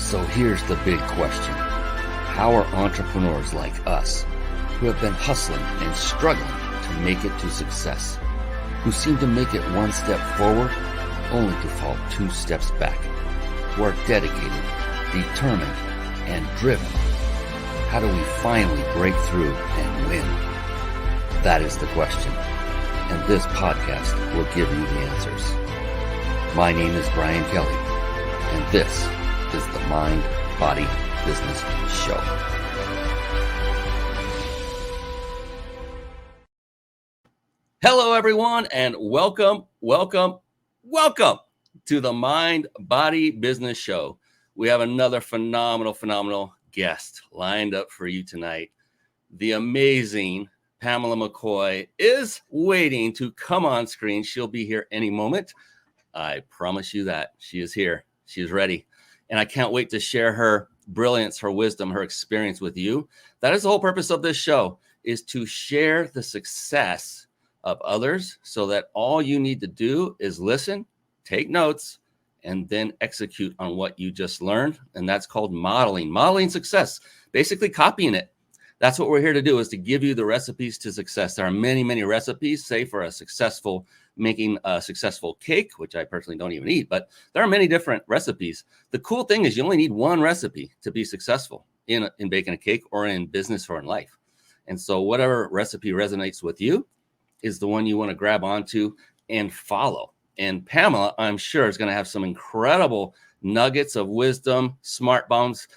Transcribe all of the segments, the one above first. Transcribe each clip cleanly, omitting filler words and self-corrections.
So here's the big question. How are entrepreneurs like us, who have been hustling and struggling to make it to success, who seem to make it one step forward only to fall two steps back, who are dedicated, determined, and driven, how do we finally break through and win? That is the question, and this podcast will give you the answers. My name is Brian Kelly, and this is the Mind, Body, Business Show. Hello, everyone, and welcome to the Mind, Body, Business Show. We have another phenomenal guest lined up for you tonight. The amazing Pamela McCoy is waiting to come on screen. She'll be here any moment. I promise you that. She is here. She is ready. And I can't wait to share her brilliance, her wisdom, her experience with you. That is the whole purpose of this show, is to share the success of others so that all you need to do is listen, take notes, and then execute on what you just learned. And that's called modeling success, basically copying it. That's what we're here to do, is to give you the recipes to success. There are many recipes, say for making a successful cake, which I personally don't even eat, but there are many different recipes. The cool thing is you only need one recipe to be successful in baking a cake or in business or in life. And so whatever recipe resonates with you is the one you want to grab onto and follow. And Pamela, I'm sure, is going to have some incredible nuggets of wisdom, smart bombs,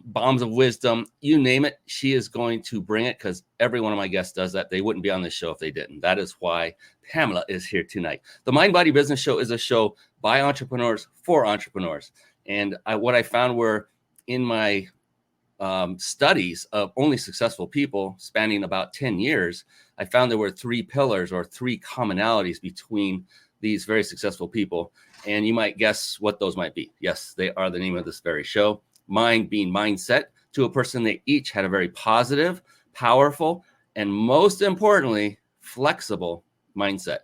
bombs of wisdom, you name it. She is going to bring it, because every one of my guests does that. They wouldn't be on this show if they didn't. That is why Pamela is here tonight. The Mind Body Business Show is a show by entrepreneurs for entrepreneurs. And what I found were, in my studies of only successful people spanning about 10 years, I found there were three pillars or three commonalities between these very successful people. And you might guess what those might be. Yes, they are the name of this very show. Mind being mindset. To a person, they each had a very positive, powerful, and most importantly, flexible mindset.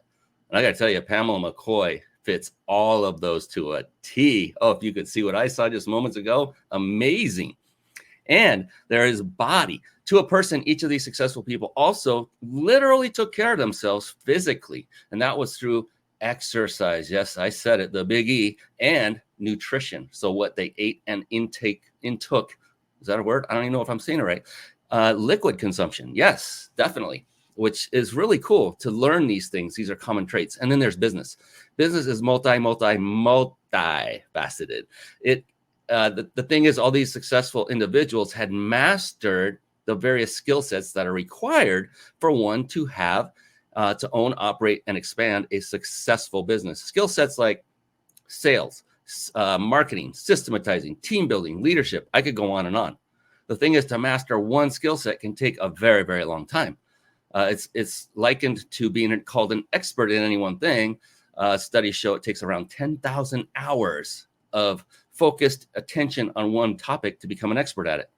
And I got to tell you, Pamela McCoy fits all of those to a T. Oh, if you could see what I saw just moments ago, amazing. And there is body. To a person, each of these successful people also literally took care of themselves physically. And that was through exercise. Yes, I said it, the big E, and nutrition. So what they ate and intook. Is that a word? I don't even know if I'm saying it right. Liquid consumption. Yes, definitely. Which is really cool to learn these things. These are common traits. And then there's business. Business is multifaceted. The thing is, all these successful individuals had mastered the various skill sets that are required for one to have, to own, operate, and expand a successful business. Skill sets like sales, marketing, systematizing, team building, leadership. I could go on and on. The thing is, to master one skill set can take a very long time. It's likened to being called an expert in any one thing. Studies show it takes around 10,000 hours of focused attention on one topic to become an expert at it.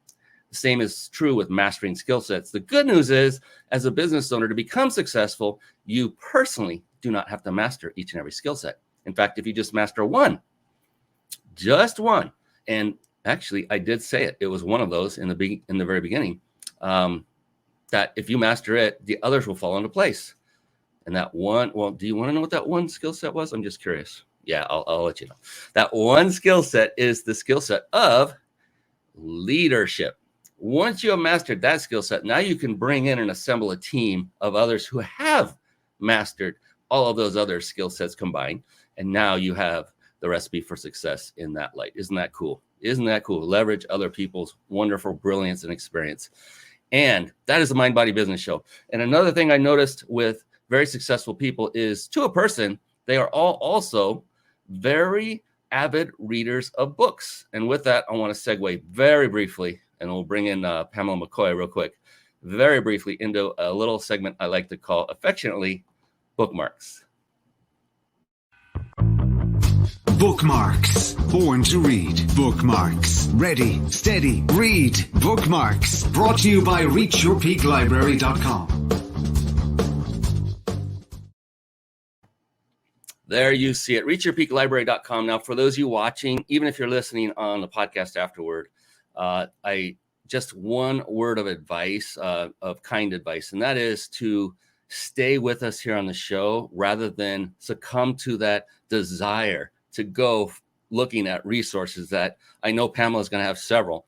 The same is true with mastering skill sets. The good news is, as a business owner, to become successful, you personally do not have to master each and every skill set. In fact, if you just master one, just one, and actually I did say it was one of those in the very beginning, that if you master it, the others will fall into place. And that one, well, do you want to know what that one skill set was? I'm just curious. Yeah, I'll let you know. That one skill set is the skill set of leadership. Once you have mastered that skill set, now you can bring in and assemble a team of others who have mastered all of those other skill sets combined. And now you have the recipe for success in that light. Isn't that cool? Isn't that cool? Leverage other people's wonderful brilliance and experience. And that is the Mind Body Business Show. And another thing I noticed with very successful people is, to a person, they are all also very avid readers of books. And with that, I want to segue very briefly, and we'll bring in Pamela McCoy real quick, very briefly into a little segment I like to call affectionately bookmarks. Bookmarks. Born to read. Bookmarks. Ready, steady, read. Bookmarks. Brought to you by ReachYourPeakLibrary.com. There you see it. Reachyourpeaklibrary.com. Now, for those of you watching, even if you're listening on the podcast afterward, I just one word of advice, of kind advice, and that is to stay with us here on the show rather than succumb to that desire to go looking at resources that I know Pamela's going to have several.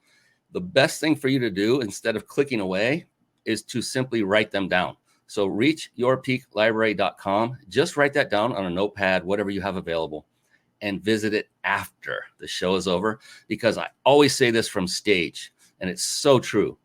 The best thing for you to do instead of clicking away is to simply write them down. So reachyourpeaklibrary.com, just write that down on a notepad, whatever you have available, and visit it after the show is over. Because I always say this from stage, and it's so true.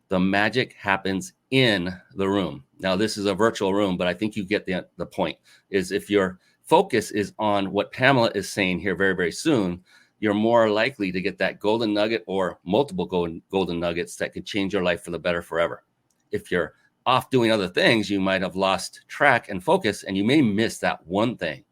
The magic happens in the room. Now, this is a virtual room, but I think you get the point, is if your focus is on what Pamela is saying here very, very soon, you're more likely to get that golden nugget or multiple golden nuggets that could change your life for the better forever. If you're off doing other things, you might have lost track and focus, and you may miss that one thing,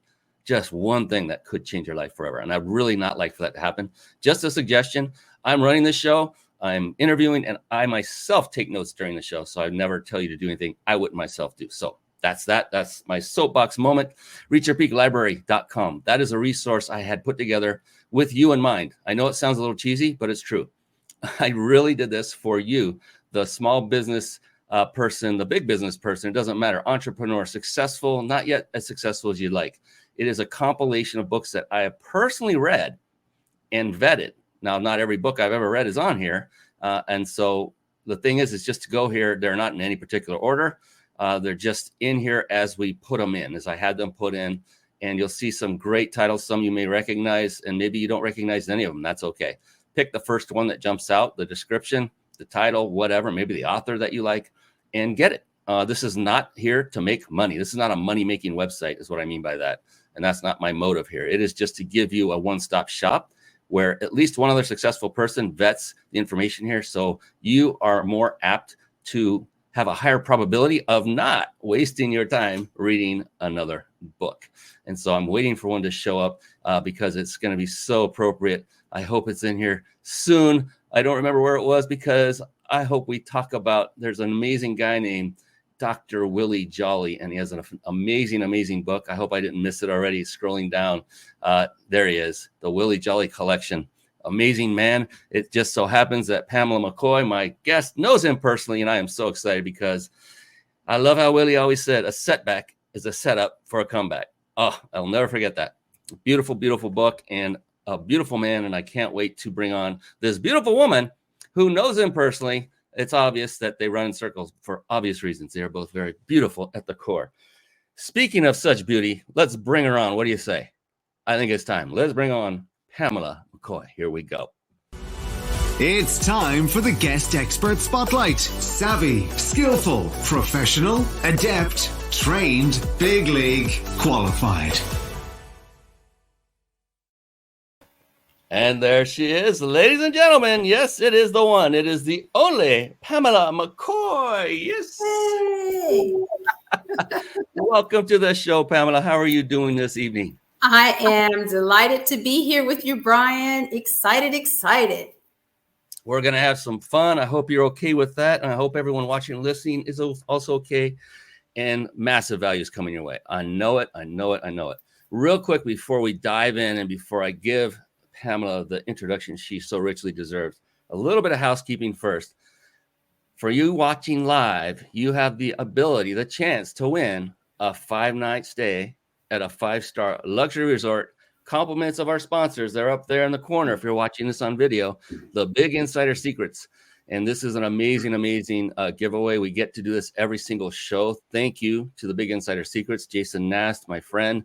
just one thing that could change your life forever. And I'd really not like for that to happen. Just a suggestion. I'm running this show, I'm interviewing, and I myself take notes during the show. So I never tell you to do anything I wouldn't myself do. So that's that. That's my soapbox moment. Reachyourpeaklibrary.com. That is a resource I had put together with you in mind. I know it sounds a little cheesy, but it's true. I really did this for you, the small business person, the big business person, it doesn't matter, entrepreneur, successful, not yet as successful as you'd like. It is a compilation of books that I have personally read and vetted. Now, not every book I've ever read is on here. And so the thing is just to go here. They're not in any particular order. They're just in here as we put them in, as I had them put in. And you'll see some great titles. Some you may recognize, and maybe you don't recognize any of them. That's okay. Pick the first one that jumps out, the description, the title, whatever, maybe the author that you like, and get it. This is not here to make money. This is not a money-making website, is what I mean by that. And that's not my motive here. It is just to give you a one-stop shop where at least one other successful person vets the information here. So you are more apt to have a higher probability of not wasting your time reading another book. And so I'm waiting for one to show up because it's going to be so appropriate. I hope it's in here soon. I don't remember where it was because I hope we talk about, there's an amazing guy named Dr. Willie Jolly, and he has an amazing, amazing book. I hope I didn't miss it already. Scrolling down, there he is, the Willie Jolly collection. Amazing man. It just so happens that Pamela McCoy, my guest, knows him personally, and I am so excited because I love how Willie always said, a setback is a setup for a comeback. Oh, I'll never forget that. Beautiful, beautiful book and a beautiful man, and I can't wait to bring on this beautiful woman who knows him personally. It's obvious that they run in circles for obvious reasons. They are both very beautiful at the core. Speaking of such beauty, let's bring her on. What do you say? I think it's time. Let's bring on Pamela McCoy. Here we go. It's time for the Guest Expert Spotlight. Savvy, skillful, professional, adept, trained, big league, qualified. And there she is, ladies and gentlemen. Yes, it is the one. It is the only Pamela McCoy. Yes. Hey. Welcome to the show, Pamela. How are you doing this evening? I am delighted to be here with you, Brian. Excited. We're going to have some fun. I hope you're okay with that. And I hope everyone watching and listening is also okay. And massive value is coming your way. I know it. Real quick, before we dive in and before I give Pamela the introduction she so richly deserves, a little bit of housekeeping first. For you watching live, you have the ability, the chance to win a 5-night stay at a 5-star luxury resort. Compliments of our sponsors. They're up there in the corner if you're watching this on video. The Big Insider Secrets. And this is an amazing, amazing giveaway. We get to do this every single show. Thank you to the Big Insider Secrets, Jason Nast, my friend.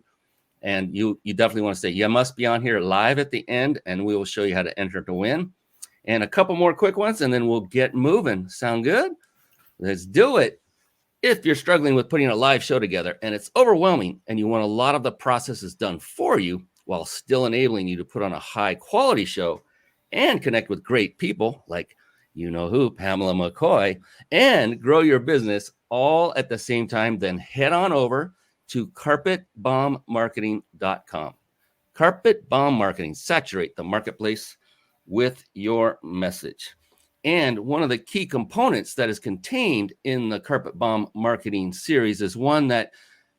And you definitely want to stay. You must be on here live at the end, and we will show you how to enter to win. And a couple more quick ones, and then we'll get moving. Sound good? Let's do it. If you're struggling with putting a live show together and it's overwhelming and you want a lot of the processes done for you while still enabling you to put on a high quality show and connect with great people like you know who, Pamela McCoy, and grow your business all at the same time, then head on over to carpetbombmarketing.com. Carpet Bomb Marketing. Saturate the marketplace with your message. And one of the key components that is contained in the Carpet Bomb Marketing series is one that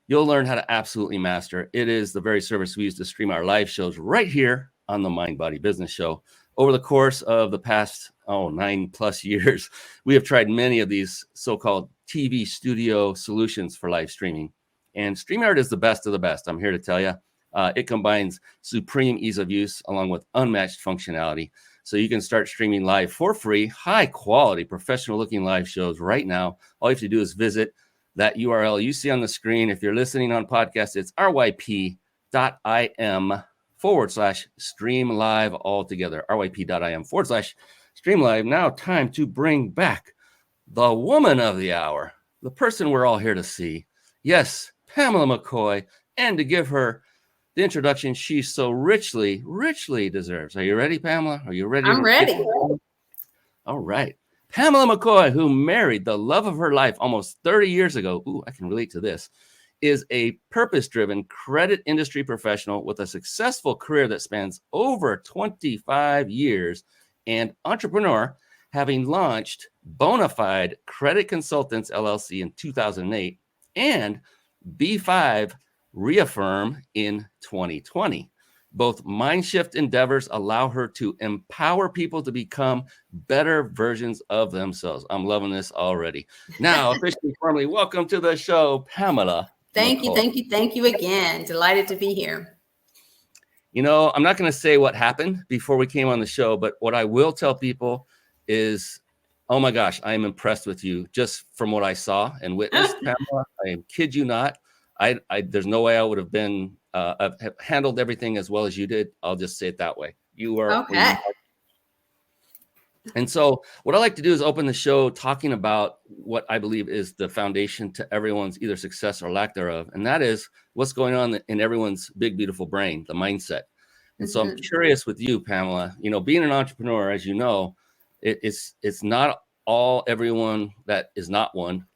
you'll learn how to absolutely master. It is the very service we use to stream our live shows right here on the Mind Body Business Show. Over the course of the past 9+ years, we have tried many of these so-called TV studio solutions for live streaming. And StreamYard is the best of the best, I'm here to tell you. It combines supreme ease of use along with unmatched functionality. So you can start streaming live for free, high quality, professional looking live shows right now. All you have to do is visit that URL you see on the screen. If you're listening on podcast, it's ryp.im/stream live altogether. ryp.im/stream live. Now time to bring back the woman of the hour, the person we're all here to see. Yes, Pamela McCoy, and to give her the introduction she so richly deserves. Are you ready, Pamela? Are you ready? I'm ready. All right. Pamela McCoy, who married the love of her life almost 30 years ago, ooh, I can relate to this, is a purpose-driven credit industry professional with a successful career that spans over 25 years and entrepreneur, having launched Bona5D Credit Consultants, LLC in 2008 and B5 REAFFIRM in 2020. Both mind-shift endeavors allow her to empower people to become better versions of themselves. I'm loving this already. Now, officially, formally, welcome to the show, Pamela. Thank McCoy. you again. Delighted to be here. You know, I'm not going to say what happened before we came on the show, but what I will tell people is, oh my gosh, I am impressed with you just from what I saw and witnessed, Pamela. I kid you not. There's no way I would have been have handled everything as well as you did. I'll just say it that way. You are okay. And so what I like to do is open the show talking about what I believe is the foundation to everyone's either success or lack thereof. And that is what's going on in everyone's big, beautiful brain, the mindset. And so I'm curious with you, Pamela, you know, being an entrepreneur, as you know, it's not all everyone that is not one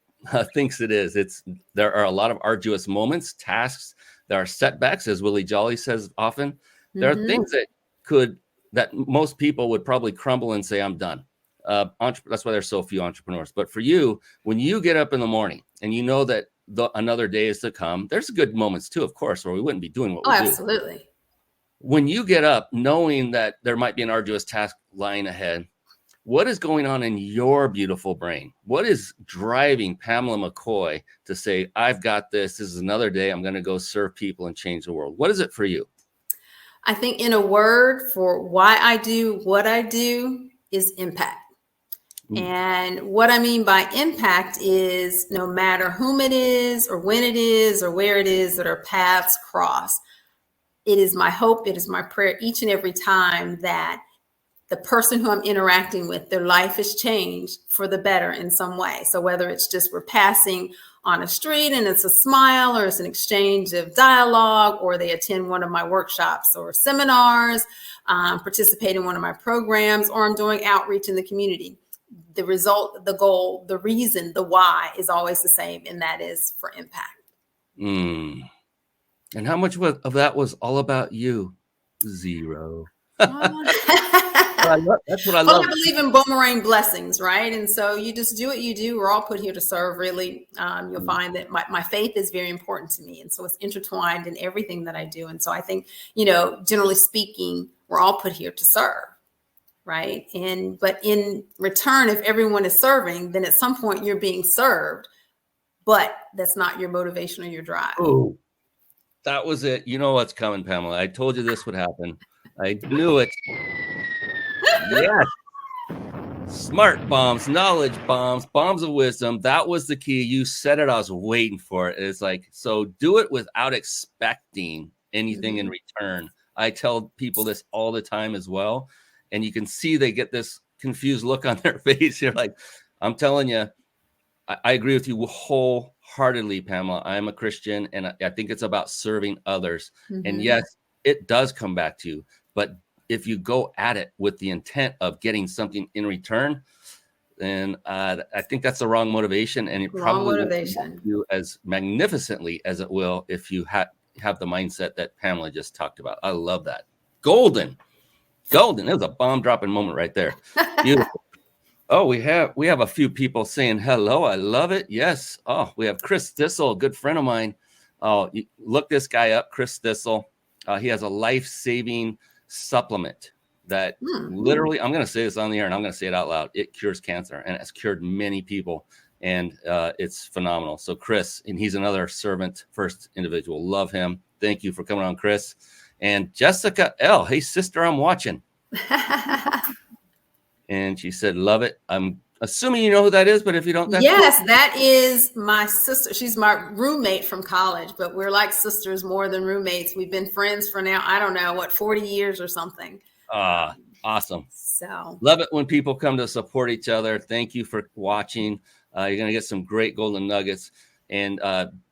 thinks it is. There are a lot of arduous moments, tasks, there are setbacks, as Willie Jolly says often. There are things that most people would probably crumble and say, I'm done. That's why there's so few entrepreneurs. But for you, when you get up in the morning and you know that another day is to come, there's good moments too, of course, or we wouldn't be doing what we do. Absolutely. When you get up knowing that there might be an arduous task lying ahead, what is going on in your beautiful brain? What is driving Pamela McCoy to say, I've got this. This is another day. I'm going to go serve people and change the world. What is it for you? I think in a word for why I do what I do is impact. And what I mean by impact is no matter whom it is or when it is or where it is that our paths cross, it is my hope, it is my prayer each and every time that the person who I'm interacting with, their life has changed for the better in some way. So whether it's just we're passing on a street and it's a smile, or it's an exchange of dialogue, or they attend one of my workshops or seminars, participate in one of my programs, or I'm doing outreach in the community. The result, the goal, the reason, the why is always the same, and that is for impact. And how much of that was all about you? Zero. That's what I love. Well, I believe in boomerang blessings, right? And so you just do what you do. We're all put here to serve, really. You'll find that my faith is very important to me. And so it's intertwined in everything that I do. And so I think, you know, generally speaking, we're all put here to serve, right? But in return, if everyone is serving, then at some point you're being served, but that's not your motivation or your drive. Oh, that was it. You know what's coming, Pamela. I told you this would happen. I knew it. Yes. Smart bombs, knowledge bombs, bombs of wisdom. That was the key. You said it. I was waiting for it. It's like, so do it without expecting anything in return. I tell people this all the time as well. And you can see they get this confused look on their face. You're like, I'm telling you, I agree with you wholeheartedly, Pamela. I'm a Christian, and I think it's about serving others. And yes, it does come back to you. But if you go at it with the intent of getting something in return, then I think that's the wrong motivation. And it probably won't do as magnificently as it will if you have the mindset that Pamela just talked about. I love that. Golden. It was a bomb dropping moment right there. Beautiful. Oh, we have a few people saying hello. I love it. Yes. Oh, we have Chris Thistle, a good friend of mine. Oh, look this guy up, Chris Thistle. He has a life-saving supplement that literally, I'm going to say this on the air and I'm going to say it out loud. It cures cancer, and it's cured many people, and it's phenomenal. So Chris, and he's another servant first individual. Love him. Thank you for coming on, Chris. And Jessica L. Hey, sister, I'm watching. And she said, love it. I'm assuming you know who that is, but if you don't, that's yes, cool. that is my sister. She's my roommate from college, but we're like sisters more than roommates. We've been friends for now, I don't know, 40 years or something. Awesome. So love it when people come to support each other. Thank you for watching. You're going to get some great golden nuggets, and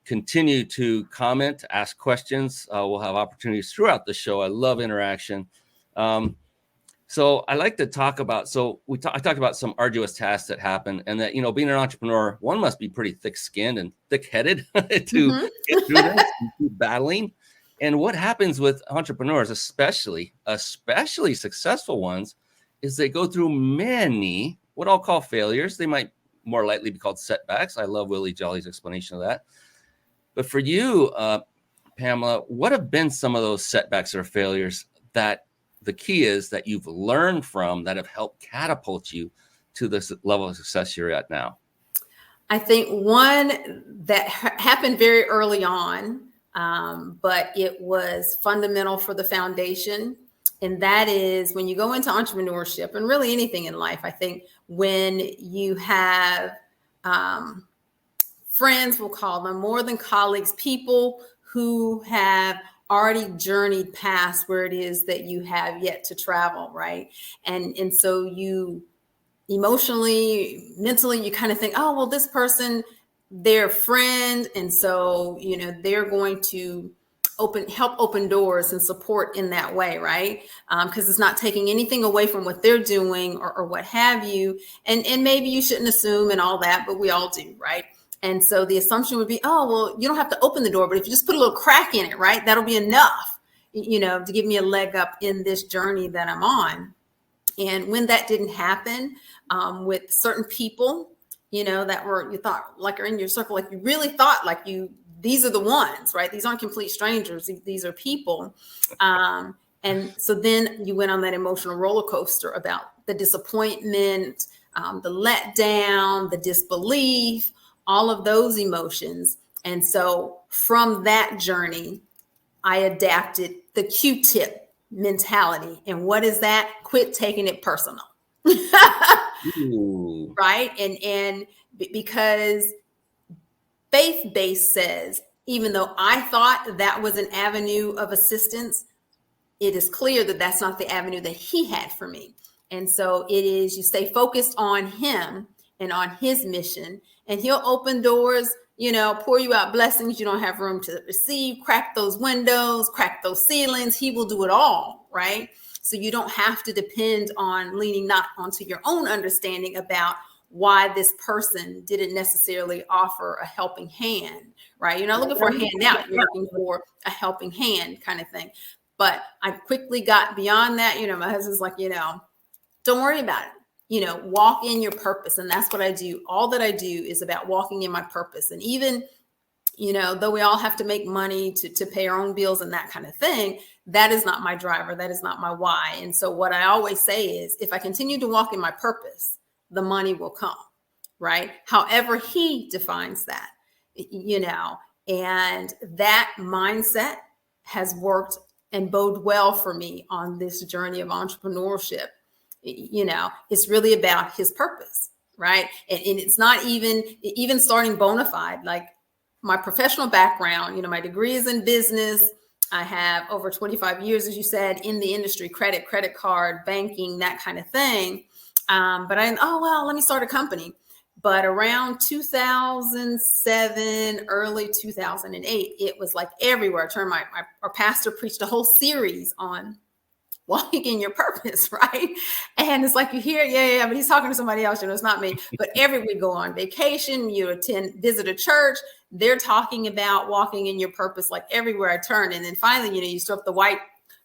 continue to comment, ask questions. We'll have opportunities throughout the show. I love interaction. So I like to talk about, I talked about some arduous tasks that happen, and that, being an entrepreneur, one must be pretty thick-skinned and thick-headed to get through this, and keep battling. And what happens with entrepreneurs, especially successful ones, is they go through many, what I'll call failures. They might more likely be called setbacks. I love Willie Jolly's explanation of that. But for you, Pamela, what have been some of those setbacks or failures that the key is that you've learned from, that have helped catapult you to this level of success you're at now? I think one that happened very early on, but it was fundamental for the foundation. And that is when you go into entrepreneurship, and really anything in life, I think when you have friends, we'll call them, more than colleagues, people who have already journeyed past where it is that you have yet to travel, right? And so you emotionally, mentally, you kind of think, oh, well, this person, they're a friend, and so, they're going to help open doors and support in that way, right? Because it's not taking anything away from what they're doing or what have you. And maybe you shouldn't assume and all that, but we all do, right? And so the assumption would be, oh, well, you don't have to open the door, but if you just put a little crack in it, right, that'll be enough, to give me a leg up in this journey that I'm on. And when that didn't happen with certain people, that you thought like are in your circle, like you really thought like these are the ones, right? These aren't complete strangers. These are people. And so then you went on that emotional roller coaster about the disappointment, the letdown, the disbelief, all of those emotions. And so from that journey, I adapted the Q-tip mentality. And what is that? Quit taking it personal. Right? And because faith-based says, even though I thought that was an avenue of assistance, it is clear that that's not the avenue that he had for me. And so it is, you stay focused on him and on his mission, and he'll open doors, pour you out blessings you don't have room to receive, crack those windows, crack those ceilings. He will do it all, right? So you don't have to depend on leaning not onto your own understanding about why this person didn't necessarily offer a helping hand, right? You're not looking for a handout, you're looking for a helping hand kind of thing. But I quickly got beyond that. My husband's like, don't worry about it. Walk in your purpose. And that's what I do. All that I do is about walking in my purpose. And even, though we all have to make money to pay our own bills and that kind of thing, that is not my driver. That is not my why. And so what I always say is, if I continue to walk in my purpose, the money will come, right? However he defines that, and that mindset has worked and bode well for me on this journey of entrepreneurship. It's really about his purpose, right? And it's not even starting Bona5de, like my professional background, my degree is in business. I have over 25 years, as you said, in the industry, credit card, banking, that kind of thing. But let me start a company. But around 2007, early 2008, it was like everywhere. Our pastor preached a whole series on walking in your purpose, right? And it's like you hear, yeah, but he's talking to somebody else, it's not me. But we go on vacation, you visit a church, they're talking about walking in your purpose like everywhere I turn. And then finally, you strip the white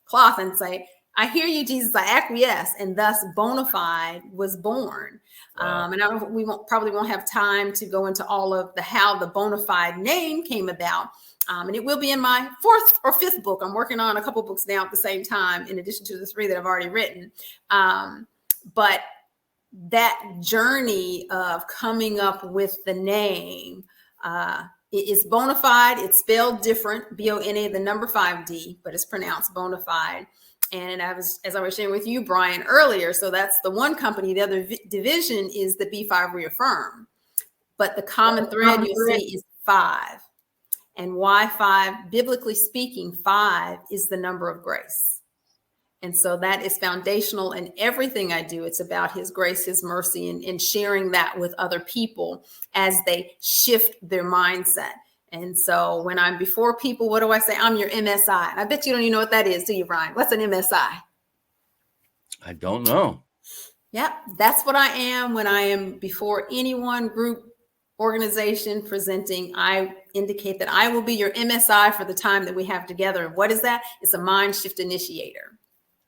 cloth and say, I hear you, Jesus, I acquiesce. And thus Bona5de was born. Wow. And we probably won't have time to go into all of how the Bona5de name came about. And it will be in my 4th or 5th book. I'm working on a couple books now at the same time, in addition to the 3 that I've already written. But that journey of coming up with the name, it is Bona5. It's spelled different, B-O-N-A, the number 5D, but it's pronounced Bona5. And as I was sharing with you, Brian, earlier, so that's the one company. The other division is the B5 REAFFIRM. But the common thread you'll see is 5. And why 5? Biblically speaking, 5 is the number of grace. And so that is foundational in everything I do. It's about his grace, his mercy, and sharing that with other people as they shift their mindset. And so when I'm before people, what do I say? I'm your MSI. And I bet you don't even know what that is, do you, Brian? What's an MSI? I don't know. Yep, that's what I am when I am before anyone, group, organization presenting. I indicate that I will be your MSI for the time that we have together. What is that? It's a mind shift initiator.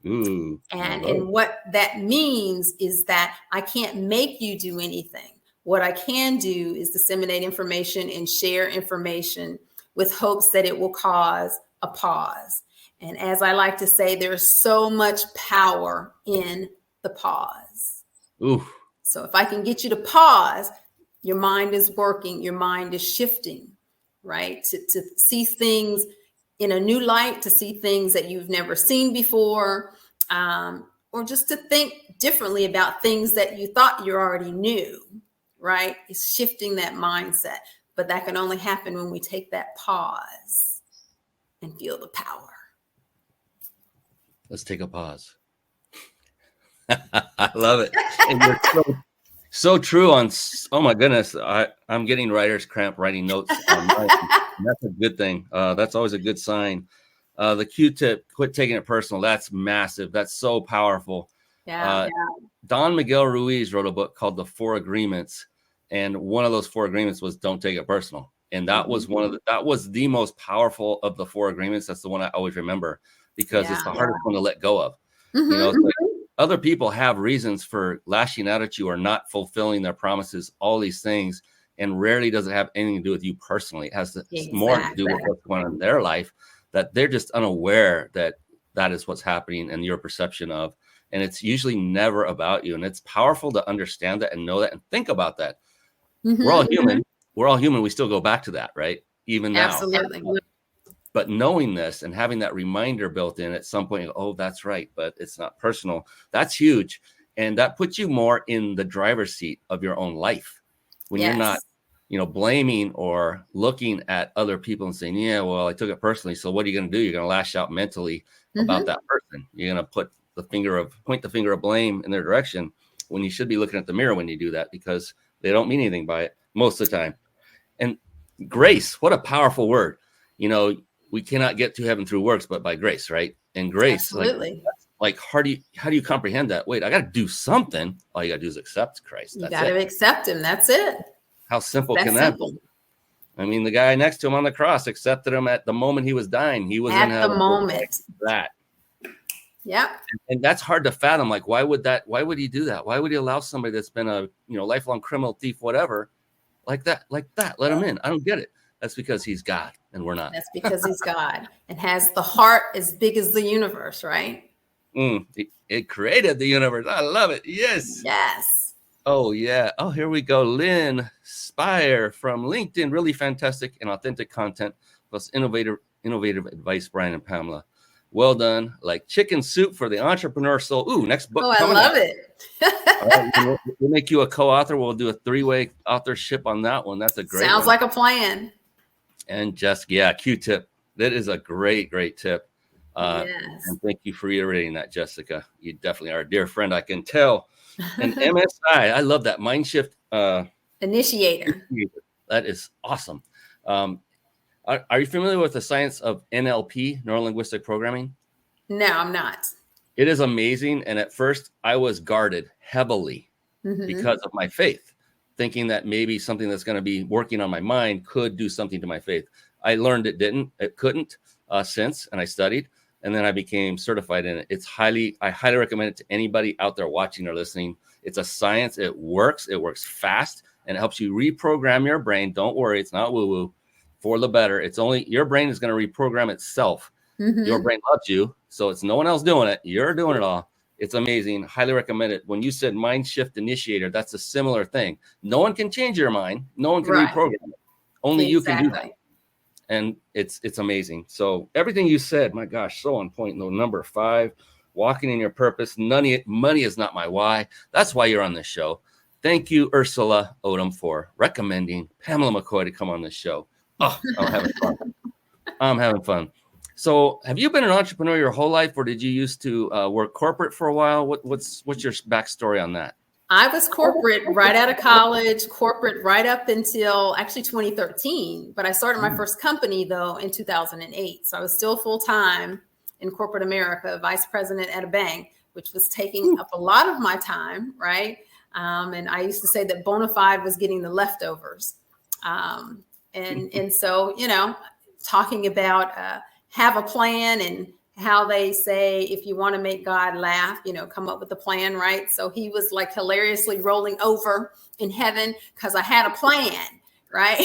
Ooh, and what that means is that I can't make you do anything. What I can do is disseminate information and share information with hopes that it will cause a pause. And as I like to say, there's so much power in the pause. Ooh. So if I can get you to pause, your mind is working, your mind is shifting, right? To see things in a new light, to see things that you've never seen before, or just to think differently about things that you thought you already knew, right? It's shifting that mindset. But that can only happen when we take that pause and feel the power. Let's take a pause. I love it. And you're so true on, oh my goodness, I'm getting writer's cramp writing notes on mine. That's a good thing. That's always a good sign. The Q-tip, quit taking it personal. That's massive. That's so powerful. Yeah. Don Miguel Ruiz wrote a book called The 4 Agreements. And one of those 4 agreements was don't take it personal. And that was that was the most powerful of the 4 agreements. That's the one I always remember because it's the hardest one to let go of. You know, it's like, other people have reasons for lashing out at you or not fulfilling their promises, all these things, and rarely does it have anything to do with you personally. It has more to do with what's going on in their life, that they're just unaware that that is what's happening and your perception of. And it's usually never about you. And it's powerful to understand that and know that and think about that. We're all human. We're all human. We still go back to that, right? Even now. Absolutely. But knowing this and having that reminder built in at some point, oh, that's right, but it's not personal. That's huge. And that puts you more in the driver's seat of your own life when you're not, blaming or looking at other people and saying, yeah, well, I took it personally. So what are you going to do? You're going to lash out mentally about that person. You're going to point the finger of blame in their direction when you should be looking at the mirror when you do that, because they don't mean anything by it most of the time. And grace, what a powerful word. We cannot get to heaven through works, but by grace, right? And grace, absolutely. Like how do you comprehend that? Wait, I got to do something. All you got to do is accept Christ. You got to accept him. That's it. How simple can that be? I mean, the guy next to him on the cross accepted him at the moment he was dying. He was at in heaven. The moment. That. Yeah. And that's hard to fathom. Like, why would he do that? Why would he allow somebody that's been a lifelong criminal, thief, whatever, like that? Let him in. I don't get it. That's because he's God and we're not. That's because he's God and has the heart as big as the universe, right? It created the universe. I love it. Yes. Yes. Oh, yeah. Oh, here we go. Lynn Spire from LinkedIn. Really fantastic and authentic content plus innovative advice, Brian and Pamela. Well done. Like chicken soup for the entrepreneur soul. Ooh, next book. Oh, I love it. All right, we'll make you a co-author. We'll do a 3-way authorship on that one. That's a great Sounds one. like a plan. And just, Q-tip. That is a great, great tip. Yes. And thank you for reiterating that, Jessica. You definitely are a dear friend, I can tell. And MSI, I love that. Mind shift initiator. That is awesome. Are you familiar with the science of NLP, neuro-linguistic programming? No, I'm not. It is amazing. And at first, I was guarded heavily because of my faith, thinking that maybe something that's going to be working on my mind could do something to my faith. I learned it couldn't since, and I studied, and then I became certified in it. I highly recommend it to anybody out there watching or listening. It's a science. It works fast, and it helps you reprogram your brain. Don't worry, it's not woo-woo. for the better. It's only your brain is going to reprogram itself. Your brain loves you, so it's no one else doing it. You're doing it all. It's amazing. Highly recommend it. When you said mind shift initiator, that's a similar thing. No one can change your mind. No one can reprogram it. Only you can do that. And it's amazing. So everything you said, my gosh, so on point. No, number 5, walking in your purpose. Money is not my why. That's why you're on this show. Thank you, Ursula Odom, for recommending Pamela McCoy to come on this show. Oh, I'm having fun. I'm having fun. So have you been an entrepreneur your whole life, or did you used to work corporate for a while? What's your backstory on that? I was corporate right out of college, corporate right up until actually 2013. But I started my first company, though, in 2008. So I was still full-time in corporate America, vice president at a bank, which was taking up a lot of my time, right? And I used to say that Bona5D was getting the leftovers. And so, you know, talking about have a plan, and how they say, if you want to make God laugh, you know, come up with a plan, right? So he was like hilariously rolling over in heaven because I had a plan, right?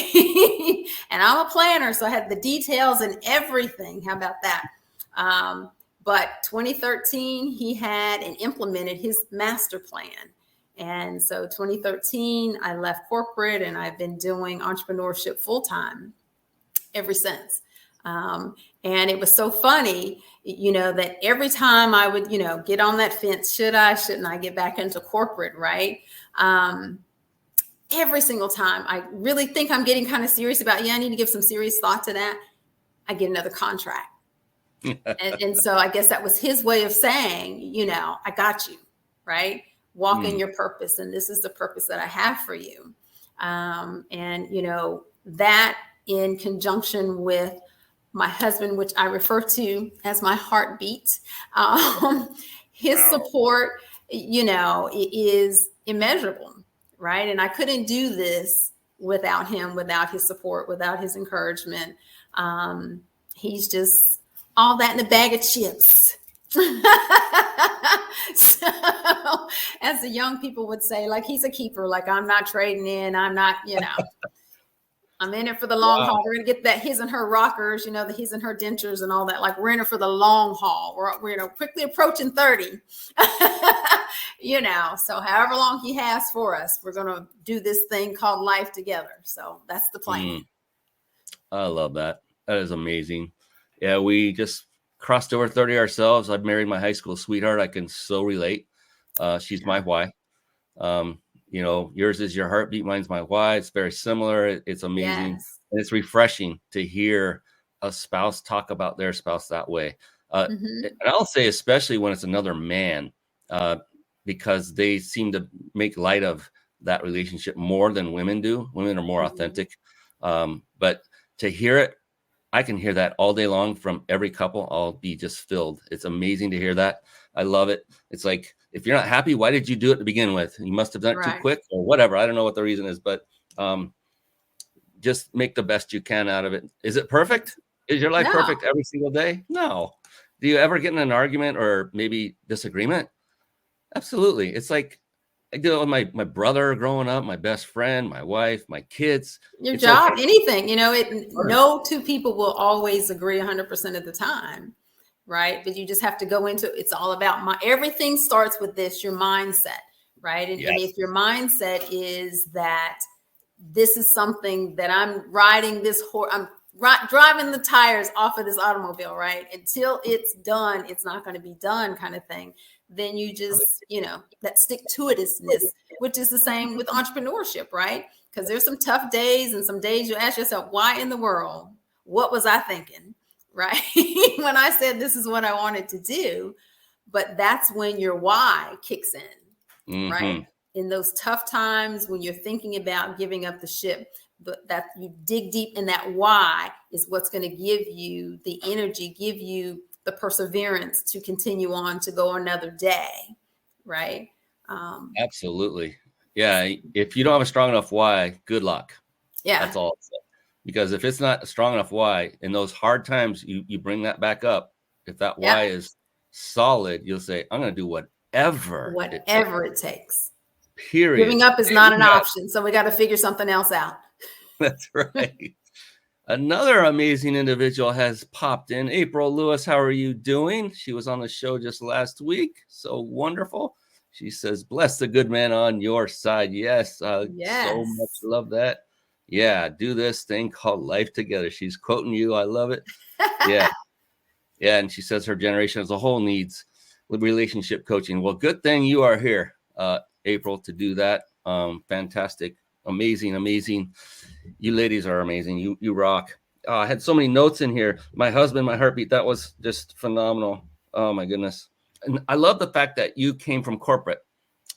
And I'm a planner, so I had the details and everything. How about that? But 2013, he had and implemented his master plan. And so 2013, I left corporate, and I've been doing entrepreneurship full-time ever since. And it was so funny, you know, that every time I would, you know, get on that fence, shouldn't I get back into corporate, right? Every single time I really think I'm getting kind of serious about, I need to give some serious thought to that, I get another contract. and so I guess that was his way of saying, you know, I got you, right? Walk in your purpose. And this is the purpose that I have for you. And, you know, that in conjunction with my husband, which I refer to as my heartbeat, his support, you know, is immeasurable, right? And I couldn't do this without him, without his support, without his encouragement. He's just all that in a bag of chips. So, as the young people would say, like, he's a keeper, like, I'm not trading in, I'm not, you know. I'm in it for the long haul. We're going to get that his and her rockers, you know, the his and her dentures and all that. Like, we're in it for the long haul. We're you know, quickly approaching 30, you know, so however long he has for us, we're going to do this thing called life together. So that's the plan. I love that. That is amazing. Yeah, we just crossed over 30 ourselves. I've married my high school sweetheart. I can so relate. She's my why. You know, yours is your heartbeat. Mine's my why. It's very similar. It's amazing. Yes. And it's refreshing to hear a spouse talk about their spouse that way. And I'll say, especially when it's another man, because they seem to make light of that relationship more than women do. Women are more authentic. But to hear it, I can hear that all day long from every couple. I'll be just filled. It's amazing to hear that. I love it. It's like, if you're not happy, why did you do it to begin with? You must have done it too quick or whatever. I don't know what the reason is, but just make the best you can out of it. Is it perfect? Is your life perfect every single day? No. Do you ever get in an argument or maybe disagreement? Absolutely. It's like I do it with my brother growing up, my best friend, my wife, my kids. Your job, anything, you know, no two people will always agree 100% of the time. Right. But you just have to go into it's all about everything starts with this, your mindset. Right. And if your mindset is that this is something that I'm riding this horse, I'm driving the tires off of this automobile, right? Until it's done, it's not going to be done kind of thing. Then you just, you know, that stick-to-itiveness, which is the same with entrepreneurship, right? Because there's some tough days and some days you ask yourself, why in the world? What was I thinking? Right? When I said this is what I wanted to do, but that's when your why kicks in, right? In those tough times when you're thinking about giving up the ship, but that you dig deep in that why is what's going to give you the energy, give you the perseverance to continue on to go another day, right? Absolutely. Yeah. If you don't have a strong enough why, good luck. Yeah. That's all. Because if it's not a strong enough why, in those hard times, you bring that back up. If that why is solid, you'll say, I'm going to do whatever it takes. Period. Giving up is not an option. So we got to figure something else out. That's right. Another amazing individual has popped in. April Lewis, how are you doing? She was on the show just last week. So wonderful. She says, bless the good man on your side. Yes, so much love that. Yeah, do this thing called life together. She's quoting you. I love it. Yeah. Yeah, and she says her generation as a whole needs relationship coaching. Well, good thing you are here, April, to do that. Fantastic. Amazing. You ladies are amazing. You rock. I had so many notes in here. My husband, my heartbeat. That was just phenomenal. Oh my goodness. And I love the fact that you came from corporate.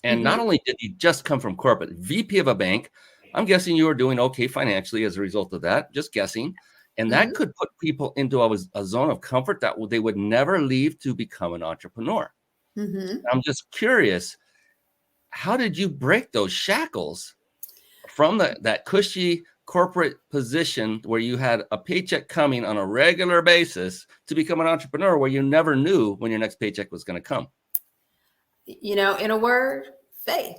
And not only did you just come from corporate, VP of a bank, I'm guessing you were doing okay financially as a result of that. Just guessing. And that could put people into a zone of comfort that they would never leave to become an entrepreneur. I'm just curious, how did you break those shackles from that cushy corporate position where you had a paycheck coming on a regular basis to become an entrepreneur where you never knew when your next paycheck was going to come? In a word, faith,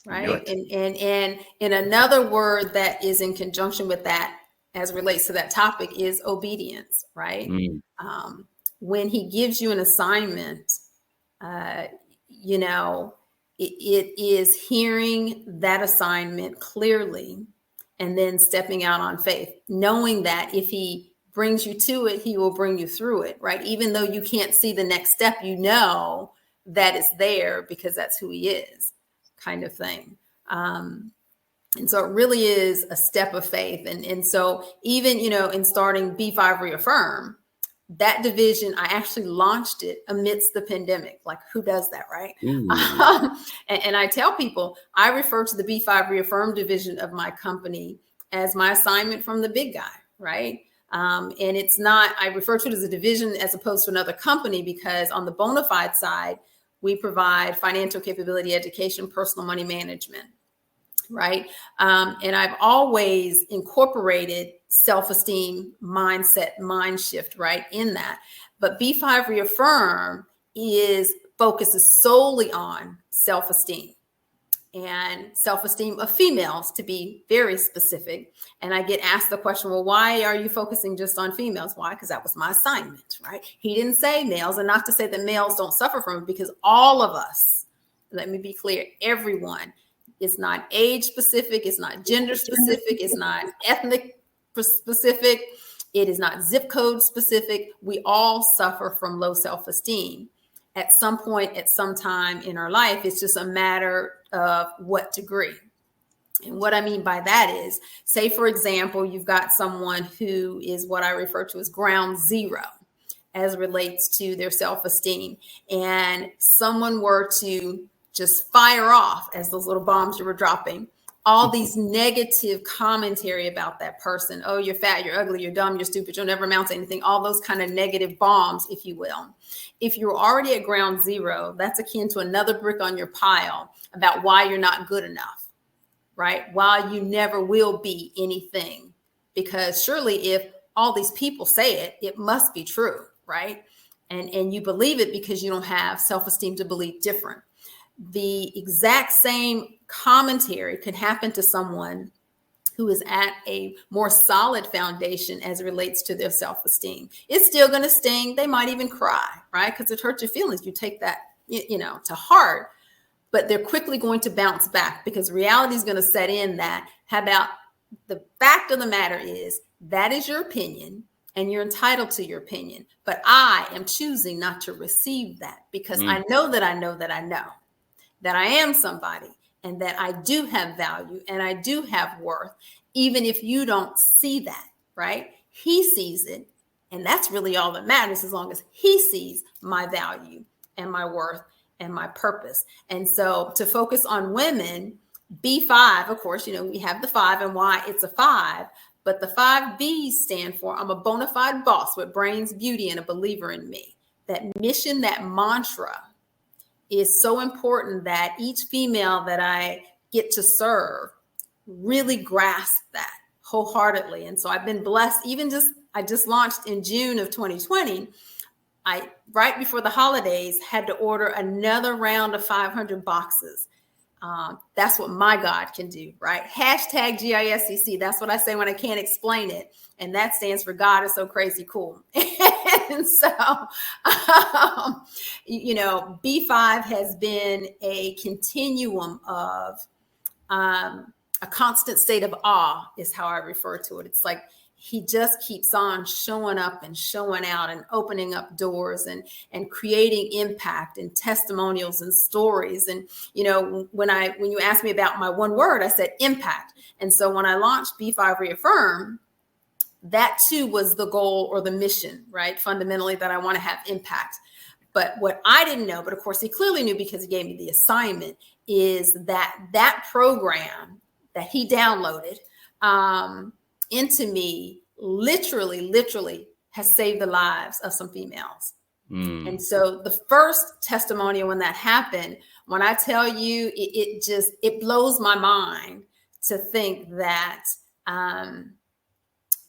right? And in another word that is in conjunction with that as it relates to that topic is obedience, right? When he gives you an assignment, it is hearing that assignment clearly and then stepping out on faith, knowing that if he brings you to it, he will bring you through it, right? Even though you can't see the next step, you know that it's there because that's who he is, kind of thing. And so it really is a step of faith. And so even, in starting B5 REAFFIRM, that division, I actually launched it amidst the pandemic. Like, who does that, right? And I tell people, I refer to the B5 REAFFIRM division of my company as my assignment from the big guy, right? And it's not, I refer to it as a division as opposed to another company because on the Bona5D side, we provide financial capability education, personal money management, right? And I've always incorporated self-esteem, mindset, mind shift, right, in that. But B5 REAFFIRM focuses solely on self-esteem and self-esteem of females, to be very specific. And I get asked the question, well, why are you focusing just on females? Why? Because that was my assignment, right? He didn't say males, and not to say that males don't suffer from it, because all of us, let me be clear, everyone, it's not age specific, it's not gender specific, it's not ethnic specific, it is not zip code specific. We all suffer from low self-esteem at some point, at some time in our life. It's just a matter of what degree. And what I mean by that is, say, for example, you've got someone who is what I refer to as ground zero as it relates to their self-esteem. And someone were to just fire off, as those little bombs you were dropping, all these negative commentary about that person. Oh, you're fat, you're ugly, you're dumb, you're stupid, you'll never amount to anything. All those kind of negative bombs, if you will. If you're already at ground zero, that's akin to another brick on your pile about why you're not good enough, right? Why you never will be anything. Because surely if all these people say it, it must be true, right? And you believe it because you don't have self-esteem to believe different. The exact same commentary could happen to someone who is at a more solid foundation as it relates to their self-esteem. It's still going to sting. They might even cry, right? Because it hurts your feelings. You take that, to heart, but they're quickly going to bounce back because reality is going to set in that. How about the fact of the matter is that is your opinion and you're entitled to your opinion, but I am choosing not to receive that because I know that I know that I know that I am somebody and that I do have value and I do have worth, even if you don't see that, right? He sees it. And that's really all that matters as long as he sees my value and my worth and my purpose. And so to focus on women, B5, of course, we have the 5 and why it's a 5, but the 5 B's stand for I'm a bona fide boss with brains, beauty, and a believer in me. That mission, that mantra is so important that each female that I get to serve really grasp that wholeheartedly. And so I've been blessed. I just launched in June of 2020. I, right before the holidays, had to order another round of 500 boxes That's what my God can do, right? Hashtag GISCC. That's what I say when I can't explain it. And that stands for God is so crazy cool. And so, B5 has been a continuum of a constant state of awe is how I refer to it. It's like he just keeps on showing up and showing out and opening up doors and creating impact and testimonials and stories. And, when you asked me about my one word, I said impact. And so when I launched B5 REAFFIRM, that too was the goal or the mission, right? Fundamentally, that I want to have impact. But what I didn't know, but of course he clearly knew because he gave me the assignment, is that program that he downloaded into me literally has saved the lives of some females. And so the first testimonial when that happened, when I tell you, it blows my mind to think that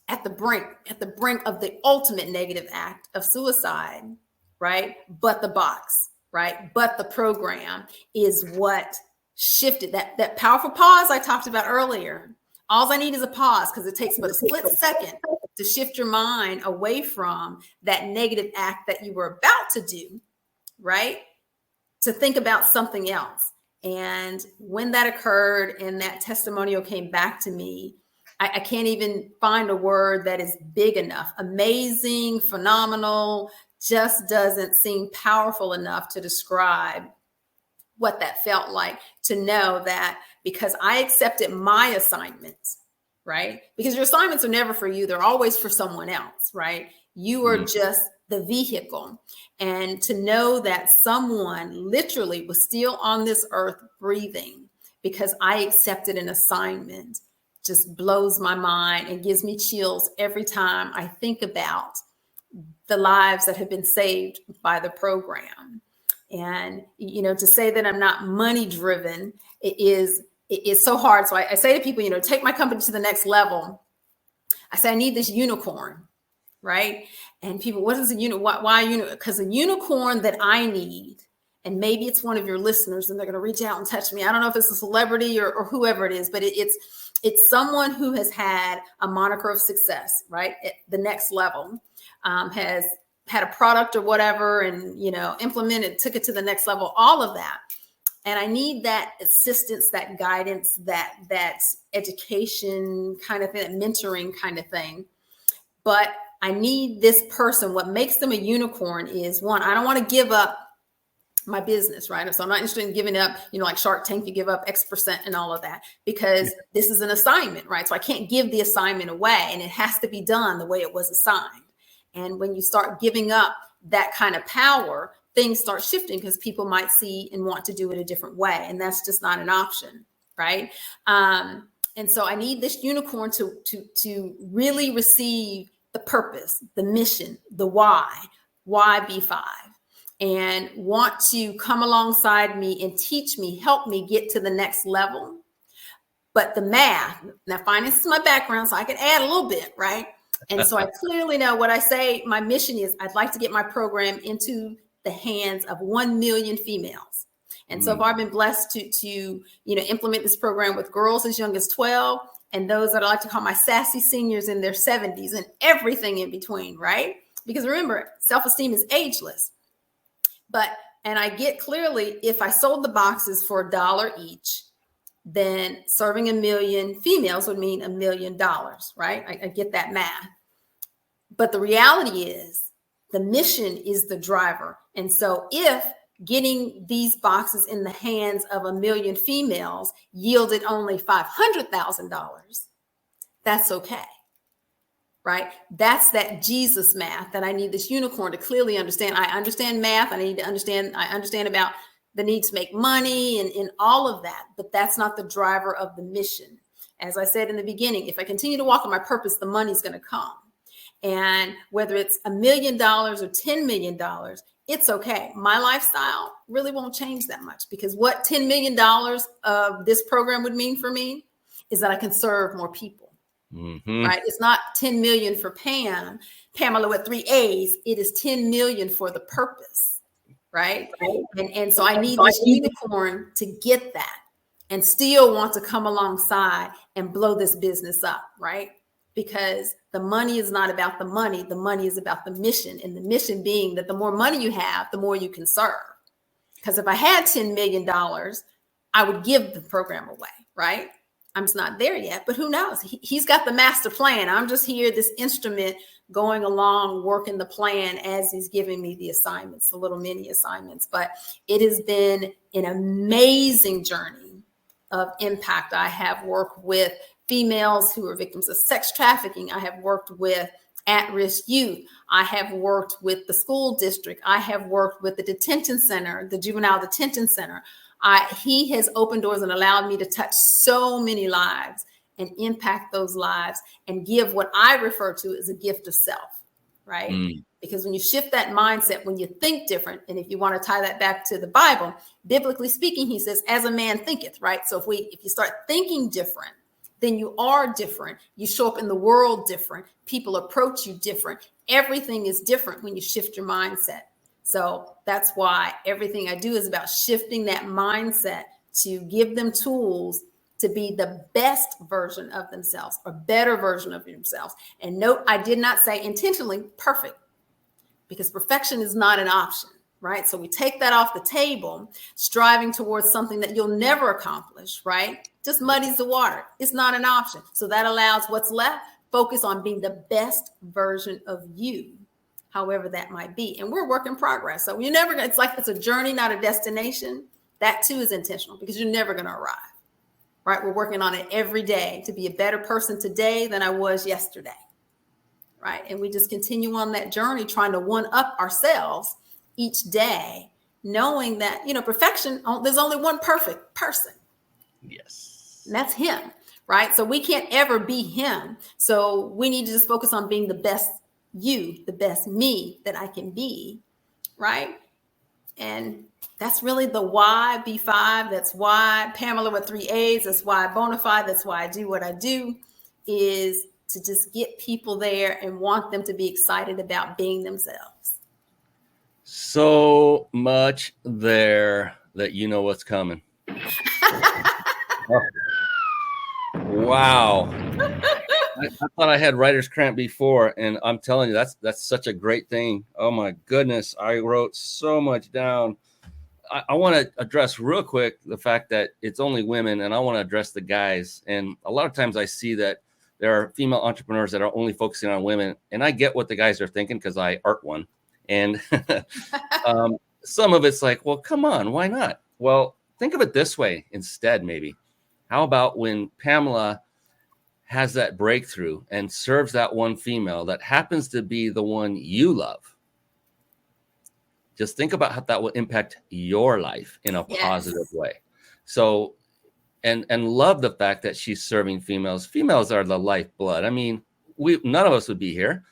at the brink of the ultimate negative act of suicide, right? But the box, right? But the program is what shifted that powerful pause I talked about earlier. All I need is a pause, because it takes but a split second to shift your mind away from that negative act that you were about to do, right? To think about something else. And when that occurred and that testimonial came back to me, I can't even find a word that is big enough. Amazing, phenomenal, just doesn't seem powerful enough to describe what that felt like, to know that because I accepted my assignments, right? Because your assignments are never for you. They're always for someone else, right? You are just the vehicle. And to know that someone literally was still on this earth breathing because I accepted an assignment just blows my mind and gives me chills every time I think about the lives that have been saved by the program. And, to say that I'm not money driven, it is so hard. So I say to people, take my company to the next level. I say, I need this unicorn, right? And people, what is a unicorn? Why a unicorn? Because a unicorn that I need, and maybe it's one of your listeners and they're going to reach out and touch me. I don't know if it's a celebrity or whoever it is, but it's someone who has had a moniker of success, right? At the next level, has had a product or whatever, and, implemented, took it to the next level, all of that. And I need that assistance, that guidance, that education kind of thing, that mentoring kind of thing. But I need this person. What makes them a unicorn is, one, I don't want to give up my business, right? So I'm not interested in giving up, like Shark Tank, you give up X% and all of that, because this is an assignment, right? So I can't give the assignment away, and it has to be done the way it was assigned. And when you start giving up that kind of power, things start shifting, because people might see and want to do it a different way. And that's just not an option, right? And so I need this unicorn to really receive the purpose, the mission, the why B5, and want to come alongside me and teach me, help me get to the next level. But the math, now finance is my background, so I can add a little bit, right? And so I clearly know what I say. My mission is, I'd like to get my program into the hands of 1 million females. And so far I've been blessed to implement this program with girls as young as 12, and those that I like to call my sassy seniors in their 70s, and everything in between, right? Because remember, self-esteem is ageless. And I get clearly, if I sold the boxes for $1 each, then serving 1 million females would mean $1 million, right? I get that math. But the reality is, the mission is the driver. And so if getting these boxes in the hands of 1 million females yielded only $500,000, that's okay, right? That's that Jesus math that I need this unicorn to clearly understand. I understand math. I understand about the need to make money and all of that, but that's not the driver of the mission. As I said in the beginning, if I continue to walk in my purpose, the money's going to come. And whether it's $1 million or $10 million, it's okay. My lifestyle really won't change that much, because what $10 million of this program would mean for me is that I can serve more people, right? It's not 10 million for Pamela with 3 A's. It is 10 million for the purpose, right? And so I need this unicorn to get that. and still want to come alongside and blow this business up, right? Because the money is not about the money. The money is about the mission, and the mission being that the more money you have, the more you can serve. Because if I had $10 million, I would give the program away, right? I'm just not there yet, but who knows? He's got the master plan. I'm just here, this instrument going along, working the plan as he's giving me the assignments, the little mini assignments. But it has been an amazing journey of impact. I have worked with females who are victims of sex trafficking. I have worked with at-risk youth. I have worked with the school district. I have worked with the detention center, the juvenile detention center. He has opened doors and allowed me to touch so many lives and impact those lives and give what I refer to as a gift of self, right? Because when you shift that mindset, when you think different, and if you want to tie that back to the Bible, biblically speaking, he says, as a man thinketh, right? So if you start thinking different, then you are different. You show up in the world different. People approach you different. Everything is different when you shift your mindset. So that's why everything I do is about shifting that mindset to give them tools to be the best version of themselves, or better version of themselves. And note, I did not say intentionally perfect, because perfection is not an option, right? So we take that off the table, striving towards something that you'll never accomplish, right? Just muddies the water. It's not an option. So that allows what's left, focus on being the best version of you, however that might be. And we're a work in progress. So you're never going to, it's like it's a journey, not a destination. That too is intentional, because you're never going to arrive, right? We're working on it every day to be a better person today than I was yesterday, right? And we just continue on that journey, trying to one up ourselves each day, knowing that, perfection, there's only one perfect person. Yes. And that's him, right? So we can't ever be him. So we need to just focus on being the best you, the best me that I can be, right? And that's really the why B5. That's why Pamela with 3 A's. That's why Bona5D. That's why I do what I do, is to just get people there and want them to be excited about being themselves. So much there that you know what's coming. Wow. I thought I had writer's cramp before, and I'm telling you, that's such a great thing. Oh my goodness, I wrote so much down. I want to address real quick the fact that it's only women, and I want to address the guys. And a lot of times I see that there are female entrepreneurs that are only focusing on women, and I get what the guys are thinking because I art one. And some of it's like, well, come on, why not? Well, think of it this way instead, maybe. How about when Pamela has that breakthrough and serves that one female that happens to be the one you love? Just think about how that will impact your life in a positive way. So, and love the fact that she's serving females. Females are the lifeblood. I mean, none of us would be here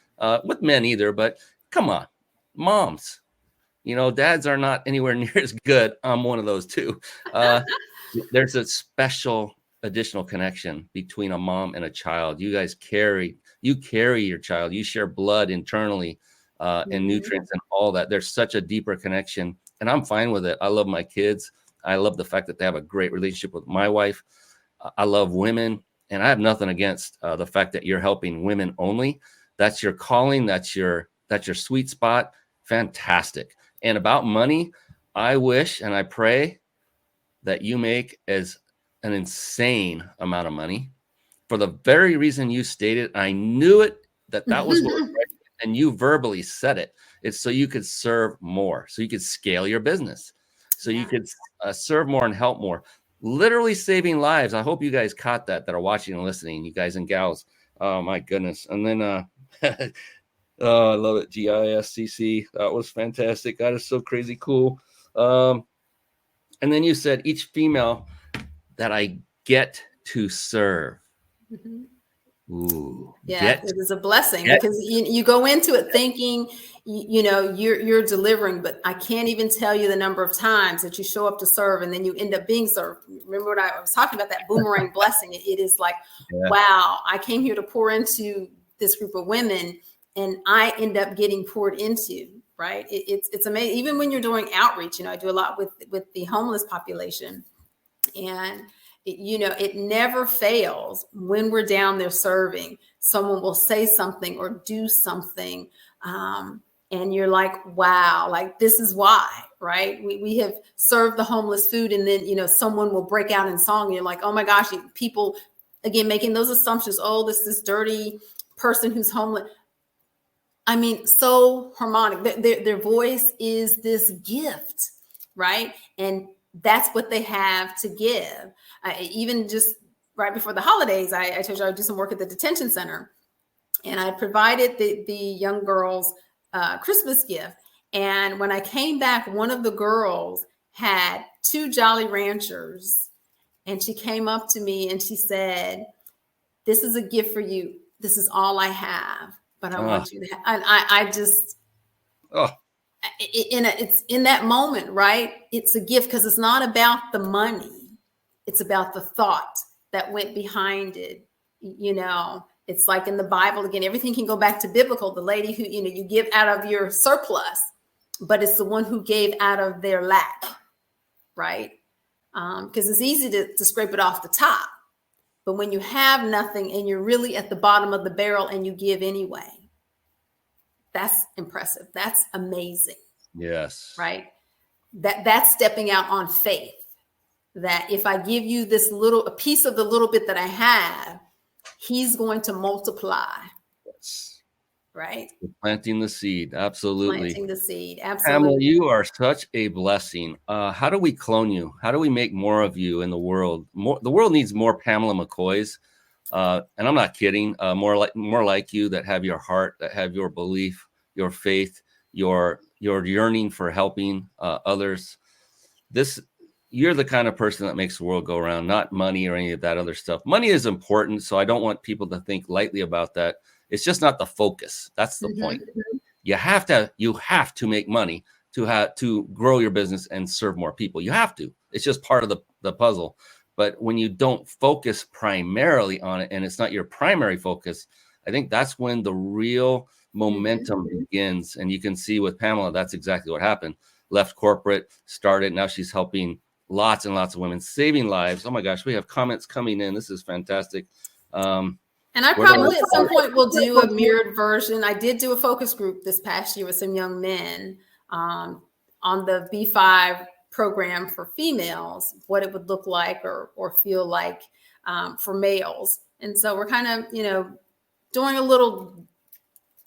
with men either, but come on, moms, dads are not anywhere near as good. I'm one of those too. There's a special additional connection between a mom and a child. You guys carry your child. You share blood internally and nutrients and all that. There's such a deeper connection, and I'm fine with it. I love my kids. I love the fact that they have a great relationship with my wife. I love women, and I have nothing against the fact that you're helping women only. That's your calling. That's your sweet spot. Fantastic. And about money, I wish and I pray that you make as an insane amount of money for the very reason you stated. I knew it, that was what was right, and you verbally said it. It's so you could serve more, so you could scale your business, so you could serve more and help more, literally saving lives. I hope you guys caught that are watching and listening, you guys and gals. Oh my goodness. And then oh, I love it. GISCC. That was fantastic. That is so crazy cool. And then you said each female that I get to serve. Ooh, it is a blessing, because you go into it thinking, you're delivering, but I can't even tell you the number of times that you show up to serve and then you end up being served. Remember what I was talking about, that boomerang blessing? It is like, wow, I came here to pour into this group of women, and I end up getting poured into, right? It's amazing. Even when you're doing outreach, I do a lot with the homeless population, and it never fails when we're down there serving. Someone will say something or do something. And you're like, wow, like this is why, right? We have served the homeless food, and then, someone will break out in song. And you're like, oh my gosh, people, again, making those assumptions. Oh, this dirty person who's homeless. I mean, so harmonic. Their voice is this gift, right? And that's what they have to give. Even just right before the holidays, I told you I would do some work at the detention center, and I provided the young girls Christmas gift. And when I came back, one of the girls had 2 Jolly Ranchers, and she came up to me and she said, "This is a gift for you. This is all I have, but I want you to have." And I just, it's in that moment, right? It's a gift because it's not about the money. It's about the thought that went behind it. It's like in the Bible, again, everything can go back to biblical. The lady who, you give out of your surplus, but it's the one who gave out of their lack, right? Because it's easy to scrape it off the top. But when you have nothing and you're really at the bottom of the barrel and you give anyway, that's impressive. That's amazing. Yes. Right? That's stepping out on faith. That if I give you a piece of the little bit that I have, he's going to multiply. Yes. Right? Planting the seed. Absolutely. Planting the seed. Absolutely. Pamela, you are such a blessing. How do we clone you? How do we make more of you in the world? The world needs more Pamela McCoys. And I'm not kidding. More like you, that have your heart, that have your belief, your faith, your yearning for helping others. You're the kind of person that makes the world go around, not money or any of that other stuff. Money is important, so I don't want people to think lightly about that. It's just not the focus. That's the point. You have to make money to grow your business and serve more people. You have to. It's just part of the puzzle. But when you don't focus primarily on it, and it's not your primary focus, I think that's when the real momentum begins. And you can see with Pamela, that's exactly what happened. Left corporate, started. Now she's helping lots and lots of women, saving lives. Oh my gosh, we have comments coming in. This is fantastic. And I probably at some point will do a mirrored version. I did do a focus group this past year with some young men on the B5 program for females, what it would look like or feel like for males. And so we're kind of, doing a little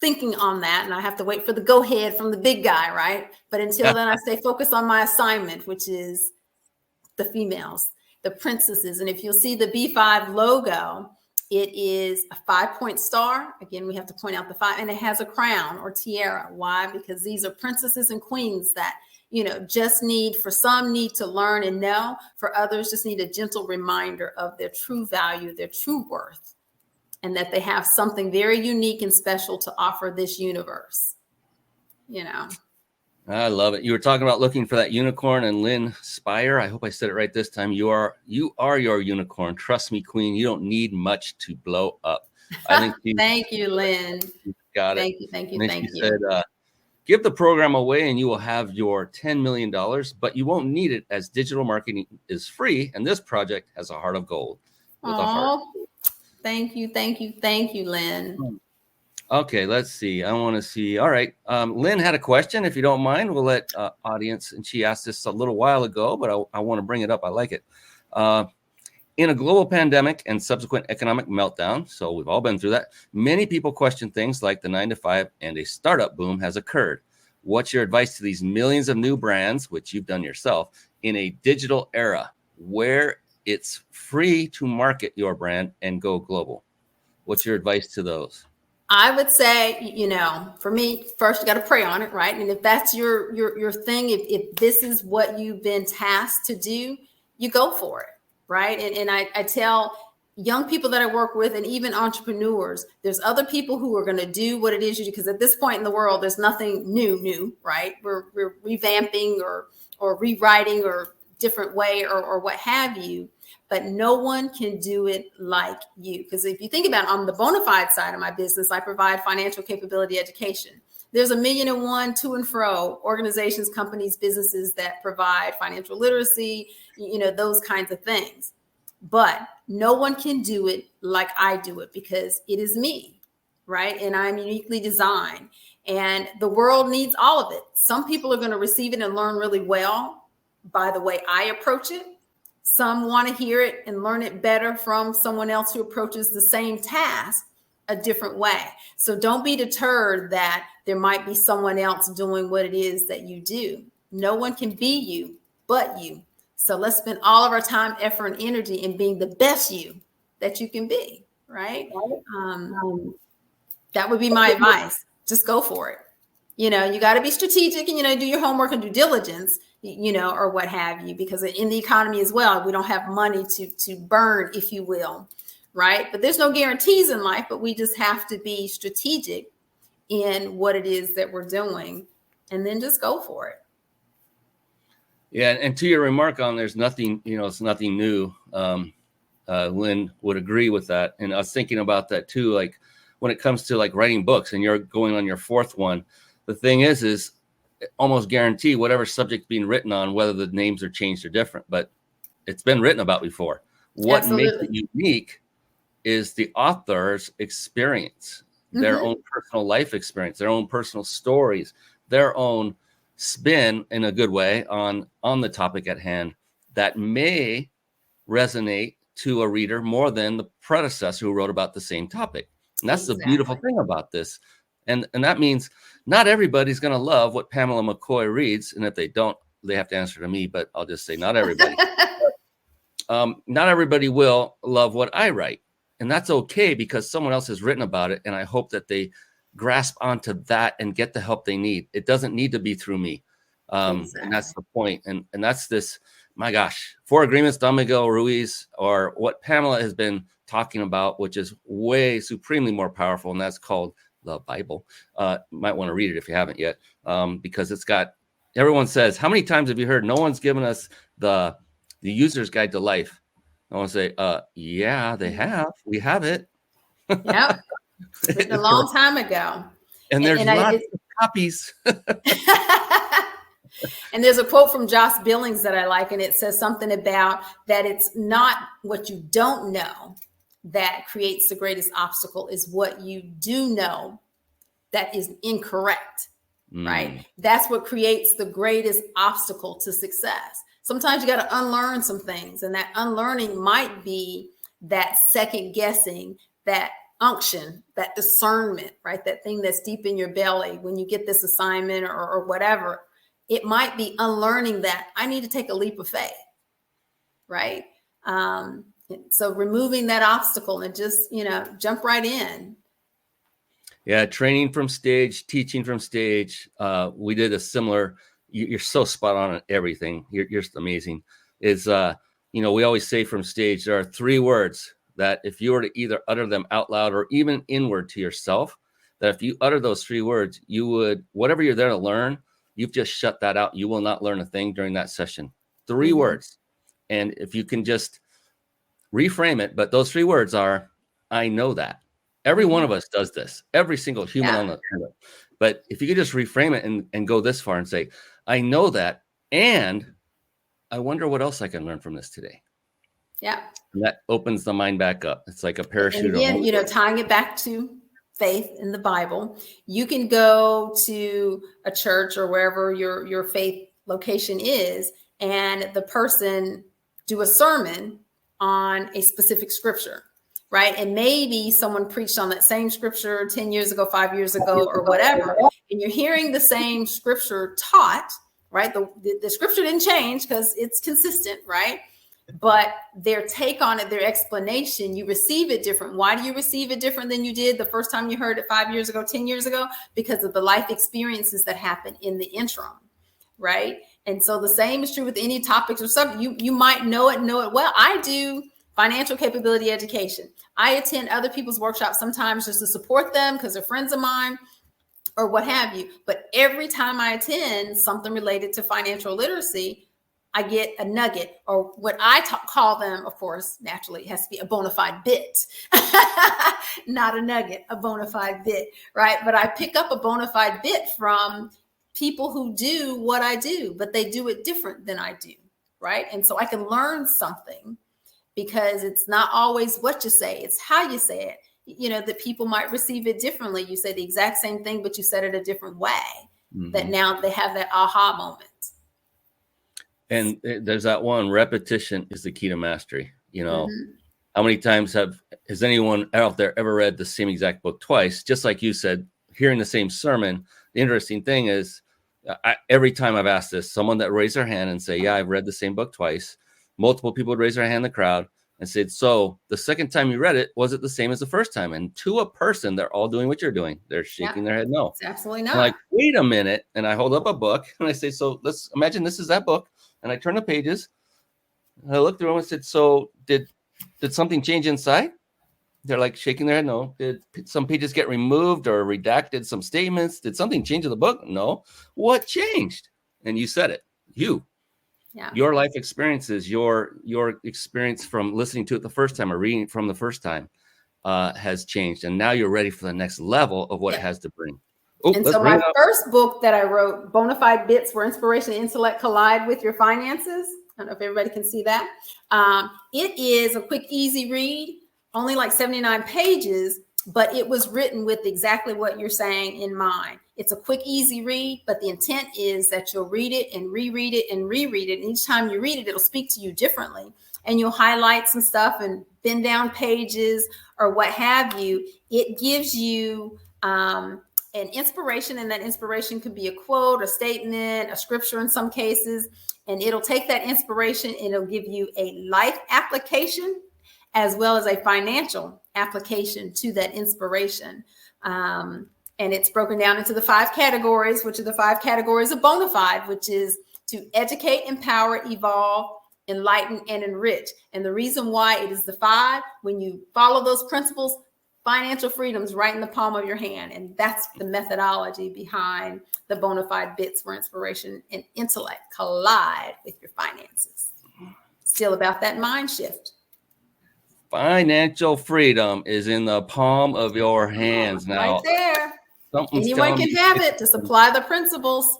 thinking on that. And I have to wait for the go ahead from the big guy, right? But until then, I stay focused on my assignment, which is the females, the princesses. And if you'll see the B5 logo, it is a 5-point star. Again, we have to point out the 5, and it has a crown or tiara. Why? Because these are princesses and queens that, just for some need to learn and know, for others just need a gentle reminder of their true value, their true worth, and that they have something very unique and special to offer this universe. I love it. You were talking about looking for that unicorn, and Lynn Spire, I hope I said it right this time. You are your unicorn. Trust me, Queen. You don't need much to blow up. I think Thank you, Lynn. Got it. Thank you. She said, give the program away and you will have your $10 million, but you won't need it as digital marketing is free. And this project has a heart of gold. With a heart. Thank you, Lynn. Okay, let's see. I want to see. All right. Lynn had a question. If you don't mind, we'll let audience. And she asked this a little while ago, but I want to bring it up. I like it. In a global pandemic and subsequent economic meltdown, so we've all been through that, many people question things like the 9-to-5 and a startup boom has occurred. What's your advice to these millions of new brands, which you've done yourself, in a digital era where it's free to market your brand and go global? What's your advice to those? I would say, for me, first you got to pray on it, right? And if that's your thing, if this is what you've been tasked to do, you go for it, right? And I tell young people that I work with, and even entrepreneurs, there's other people who are going to do what it is you do, because at this point in the world, there's nothing new, right? We're revamping or rewriting or different way or what have you. But no one can do it like you. Because if you think about it, on the Bona5D side of my business, I provide financial capability education. There's 1,000,001 to and fro organizations, companies, businesses that provide financial literacy, those kinds of things. but no one can do it like I do it because it is me, right? And I'm uniquely designed, and the world needs all of it. Some people are going to receive it and learn really well by the way I approach it. Some want to hear it and learn it better from someone else who approaches the same task a different way. So don't be deterred that there might be someone else doing what it is that you do. No one can be you but you. So let's spend all of our time, effort, and energy in being the best you that you can be, right? That would be my advice. Just go for it. You got to be strategic and, do your homework and due diligence, or what have you, because in the economy as well, we don't have money to burn, if you will, right? But there's no guarantees in life, but we just have to be strategic in what it is that we're doing and then just go for it. Yeah, and to your remark on there's nothing, it's nothing new. Lynn would agree with that. And I was thinking about that too, like when it comes to like writing books and you're going on your fourth one, the thing is almost guarantee whatever subject being written on, whether the names are changed or different, but it's been written about before. What Absolutely. makes it unique is the author's experience, their own personal life experience, their own personal stories, their own spin in a good way on the topic at hand that may resonate to a reader more than the predecessor who wrote about the same topic. And that's the beautiful thing about this. And that means not everybody's going to love what Pamela McCoy reads. And if they don't, they have to answer to me, but I'll just say not everybody. Not everybody will love what I write. And that's okay because someone else has written about it. And I hope that they grasp onto that and get the help they need. It doesn't need to be through me. And that's the point. And that's this, my gosh, 4 Agreements, Don Miguel Ruiz, or what Pamela has been talking about, which is way supremely more powerful. And that's called the Bible. Might want to read it if you haven't yet, because it's got, everyone says, how many times have you heard no one's given us the user's guide to life? I want to say, yeah, they have. We have it. Yep. Written a long time ago. And there's lots of copies. And there's a quote from Josh Billings that I like, and it says something about that it's not what you don't know that creates the greatest obstacle, is what you do know that is incorrect, right? That's what creates the greatest obstacle to success. Sometimes you got to unlearn some things, and that unlearning might be that second guessing, that unction, that discernment, right? That thing that's deep in your belly when you get this assignment or whatever. It might be unlearning that I need to take a leap of faith, right? So removing that obstacle and just, jump right in. Yeah, training from stage, teaching from stage. We did a similar, you're so spot on at everything. You're just amazing. We always say from stage, there are 3 words that if you were to either utter them out loud or even inward to yourself, that if you utter those 3 words, you would, whatever you're there to learn, you've just shut that out. You will not learn a thing during that session. 3 words. And if you can just reframe it, but those 3 words are, I know that. Every one of us does this. Every single human on the planet. But if you could just reframe it and go this far and say, I know that, and I wonder what else I can learn from this today. Yeah. And that opens the mind back up. It's like a parachute. And again, tying it back to faith in the Bible, you can go to a church or wherever your faith location is, and the person do a sermon on a specific scripture, right? And maybe someone preached on that same scripture 10 years ago, 5 years ago, or whatever, and you're hearing the same scripture taught, right? The scripture didn't change because it's consistent, right? But their take on it, their explanation, you receive it different. Why do you receive it different than you did the first time you heard it 5 years ago, 10 years ago? Because of the life experiences that happen in the interim, right? And so the same is true with any topics or something. You might know it well. I do financial capability education. I attend other people's workshops sometimes just to support them because they're friends of mine or what have you. But every time I attend something related to financial literacy, I get a nugget, or what I call them, of course, naturally, it has to be a bona fide bit, not a nugget, a bona fide bit, right? But I pick up a bona fide bit from people who do what I do, but they do it different than I do, right? And so I can learn something because it's not always what you say, it's how you say it. You know, that people might receive it differently. You say the exact same thing, but you said it a different way. That now they have that aha moment. And there's that one, repetition is the key to mastery. You know, how many times has anyone out there ever read the same exact book twice? Just like you said, hearing the same sermon. The interesting thing is, every time I've asked this, someone that raised their hand and say, yeah, I've read the same book twice. Multiple people would raise their hand in the crowd and said, so the second time you read it, was it the same as the first time? And to a person, they're all doing what you're doing. They're shaking their head no. It's absolutely not. I'm like, wait a minute. And I hold up a book and I say, so let's imagine this is that book. And I turn the pages. And I looked through them and said, so did something change inside? They're like shaking their head no. Did some pages get removed or redacted some statements? Did something change in the book? No. What changed? And you said it. Your life experiences, your experience from listening to it the first time or reading it from the first time has changed. And now you're ready for the next level of what it has to bring. Oh, and so my first book that I wrote, Bona5 Bits Where Inspiration and Intellect Collide with Your Finances. I don't know if everybody can see that. It is a quick, easy read, only like 79 pages, but it was written with exactly what you're saying in mind. It's a quick, easy read, but the intent is that you'll read it and reread it and reread it. And each time you read it, it'll speak to you differently. And you'll highlight some stuff and bend down pages or what have you. It gives you an inspiration, and that inspiration could be a quote, a statement, a scripture in some cases. And it'll take that inspiration and it'll give you a life application as well as a financial application to that inspiration. And it's broken down into the 5 categories, which are the 5 categories of Bona5, which is to educate, empower, evolve, enlighten, and enrich. And the reason why it is the 5, when you follow those principles, financial freedom's right in the palm of your hand. And that's the methodology behind the Bona5 Bits Where Inspiration and Intellect Collide with Your Finances. Still about that mind shift. Financial freedom is in the palm of your hands now. Right there. Anyone can have it. Just apply the principles.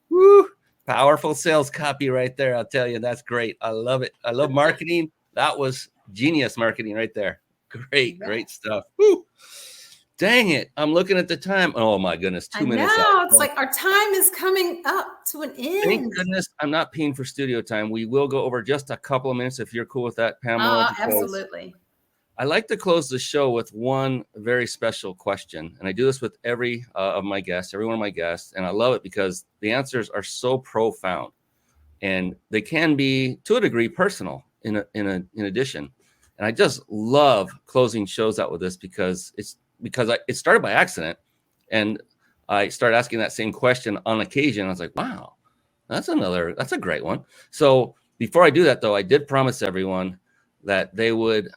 Woo! Powerful sales copy right there. I'll tell you, that's great. I love it. I love marketing. That was genius marketing right there. Great stuff. Woo! Dang it. I'm looking at the time. Oh my goodness. 2 minutes. No, it's like our time is coming up to an end. Thank goodness I'm not paying for studio time. We will go over just a couple of minutes if you're cool with that, Pamela. Absolutely. I like to close the show with one very special question. And I do this with every of my guests, every one of my guests. And I love it because the answers are so profound. And they can be, to a degree, personal in addition. And I just love closing shows out with this because it started by accident. And I started asking that same question on occasion. I was like, wow, that's a great one. So before I do that, though, I did promise everyone that they would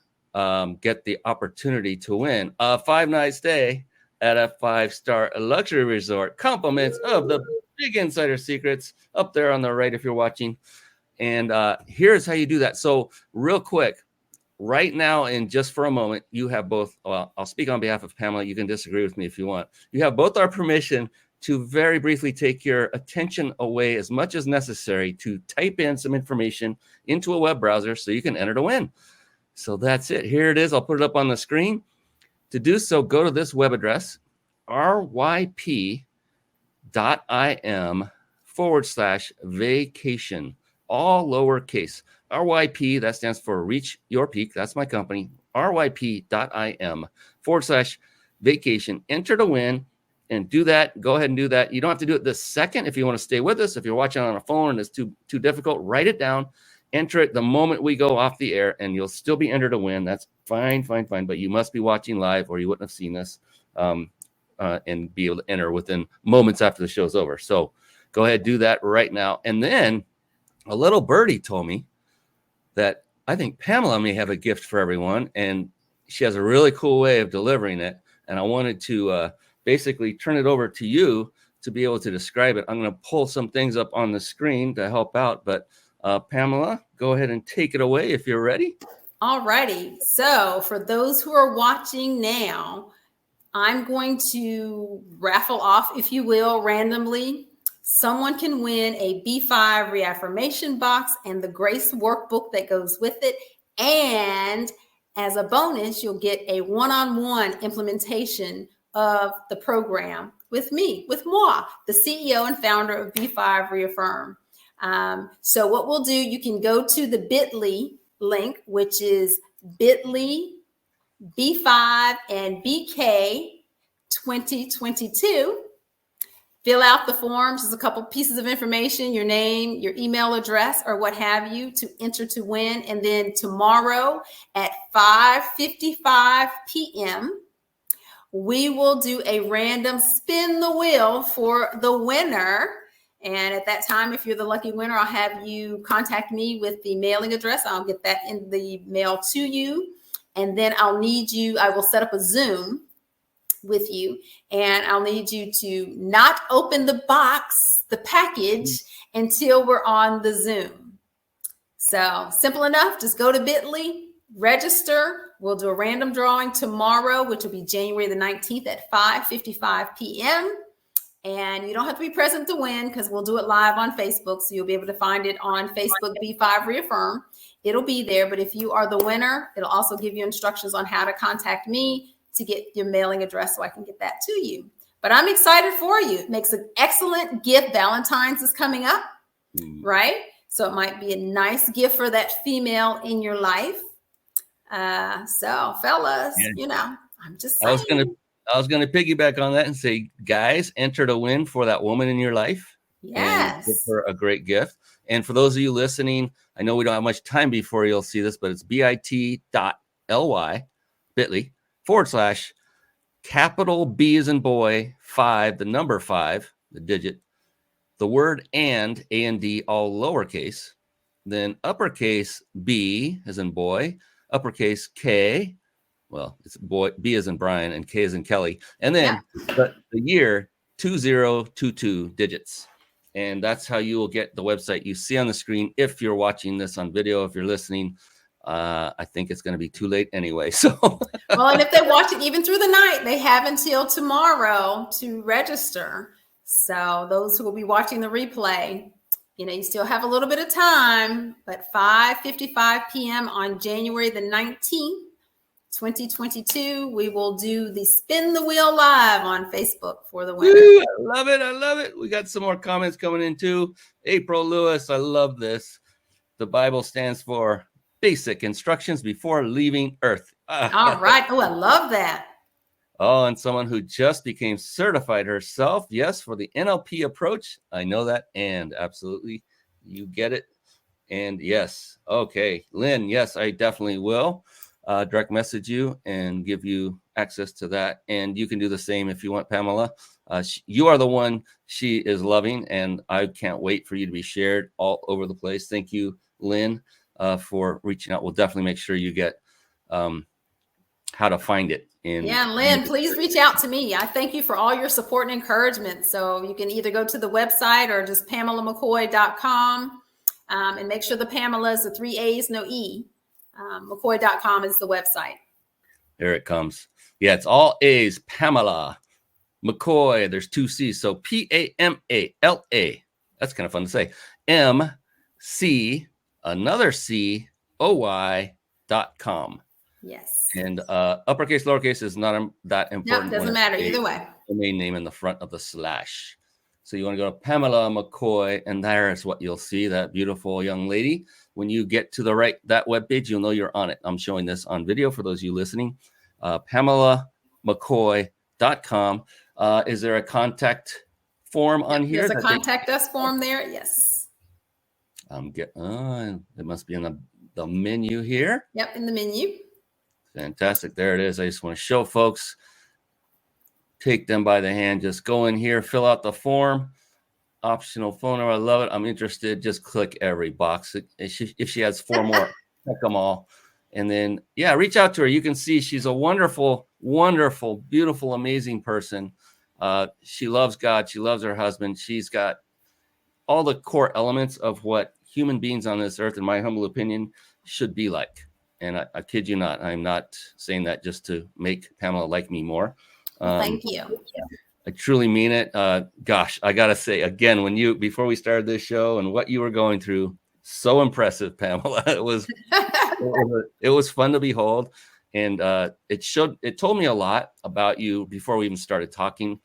get the opportunity to win a 5-night stay at a 5-star luxury resort. Compliments of the Big Insider Secrets up there on the right if you're watching. And here's how you do that. So real quick, right now and just for a moment, you have both. Well, I'll speak on behalf of Pamela. You can disagree with me if you want. You have both our permission to very briefly take your attention away as much as necessary to type in some information into a web browser so you can enter to win. So that's it. Here it is. I'll put it up on the screen. To do so, go to this web address, ryp.im/vacation, all lowercase. RYP, that stands for Reach Your Peak. That's my company. ryp.im/vacation. Enter to win and do that. Go ahead and do that. You don't have to do it this second if you want to stay with us. If you're watching on a phone and it's too difficult, write it down. Enter it the moment we go off the air, and you'll still be entered to win. That's fine. But you must be watching live, or you wouldn't have seen this and be able to enter within moments after the show's over. So go ahead, do that right now. And then a little birdie told me that I think Pamela may have a gift for everyone, and she has a really cool way of delivering it. And I wanted to basically turn it over to you to be able to describe it. I'm going to pull some things up on the screen to help out, but Pamela, go ahead and take it away if you're ready. All righty. So for those who are watching now, I'm going to raffle off, if you will, randomly. Someone can win a B5 reaffirmation box and the Grace workbook that goes with it And as a bonus, you'll get a one-on-one implementation of the program with me, with moi, the CEO and founder of B5 REAFFIRM. So what we'll do, you can go to the bit.ly link, which is bit.ly B5 and BK 2022. Fill out the forms. There's a couple pieces of information, your name, your email address, or what have you, to enter to win. And then tomorrow at 5:55 p.m., we will do a random spin the wheel for the winner. And at that time, if you're the lucky winner, I'll have you contact me with the mailing address. I'll get that in the mail to you. And then I will set up a Zoom with you, and I'll need you to not open the box, the package, until we're on the Zoom. So simple enough. Just go to bit.ly, register. We'll do a random drawing tomorrow, which will be January the 19th at 5:55 p.m. And you don't have to be present to win, because we'll do it live on Facebook. So you'll be able to find it on Facebook, B5 REAFFIRM. It'll be there. But if you are the winner, it'll also give you instructions on how to contact me to get your mailing address so I can get that to you. But I'm excited for you. It makes an excellent gift. Valentine's is coming up, right? So it might be a nice gift for that female in your life. So fellas, I'm just saying. I was gonna piggyback on that and say, guys, enter to win for that woman in your life. Yes. And give her a great gift. And for those of you listening, I know we don't have much time before you'll see this, but it's bit.ly, bit.ly, / capital B as in boy, 5, the number 5, the digit, the word and, A and D, all lowercase, then uppercase B as in boy, uppercase K, well, it's boy, B as in Brian, and K as in Kelly, and then the year 2022 digits. And that's how you will get the website you see on the screen. If you're watching this on video, if you're listening, I think it's going to be too late anyway. So, well, and if they watch it even through the night, they have until tomorrow to register. So those who will be watching the replay, you still have a little bit of time, but 5:55 p.m. on January the 19th, 2022, we will do the Spin the Wheel live on Facebook for the winner. Woo, I love it. I love it. We got some more comments coming in too. April Lewis, I love this. The Bible stands for basic instructions before leaving Earth. All right. Oh, I love that. Oh, and someone who just became certified herself. Yes, for the NLP approach. I know that. And absolutely, you get it. And yes. Okay. Lynn, yes, I definitely will direct message you and give you access to that. And you can do the same if you want, Pamela. You are the one she is loving, and I can't wait for you to be shared all over the place. Thank you, Lynn, for reaching out. We'll definitely make sure you get how to find it. Lynn, please reach out to me. I thank you for all your support and encouragement. So you can either go to the website or just PamelaMcCoy.com, and make sure the Pamela is the 3 A's, no E. McCoy.com is the website. There it comes. Yeah, it's all A's. Pamela McCoy. There's 2 C's. So Pamala. That's kind of fun to say. MC, another C, OY.com. Yes. And uppercase, lowercase is not that important. No, doesn't matter either way. The main name in the front of the slash. So you want to go to Pamela McCoy, and there's what you'll see, that beautiful young lady. When you get to that webpage, you'll know you're on it. I'm showing this on video for those of you listening. PamalaMcCoy.com. Is there a contact form on here? There's a contact us form there. Yes. It must be in the menu here. Yep, in the menu. Fantastic. There it is. I just want to show folks. Take them by the hand. Just go in here, fill out the form. Optional phone number. I love it. I'm interested. Just click every box. If she has 4 more, check them all. And then, reach out to her. You can see she's a wonderful, wonderful, beautiful, amazing person. She loves God. She loves her husband. She's got all the core elements of what human beings on this earth, in my humble opinion, should be like. And I kid you not. I'm not saying that just to make Pamela like me more. Thank you. I truly mean it. Gosh, I got to say again, before we started this show and what you were going through, so impressive, Pamela. It was it was fun to behold. And it told me a lot about you before we even started talking.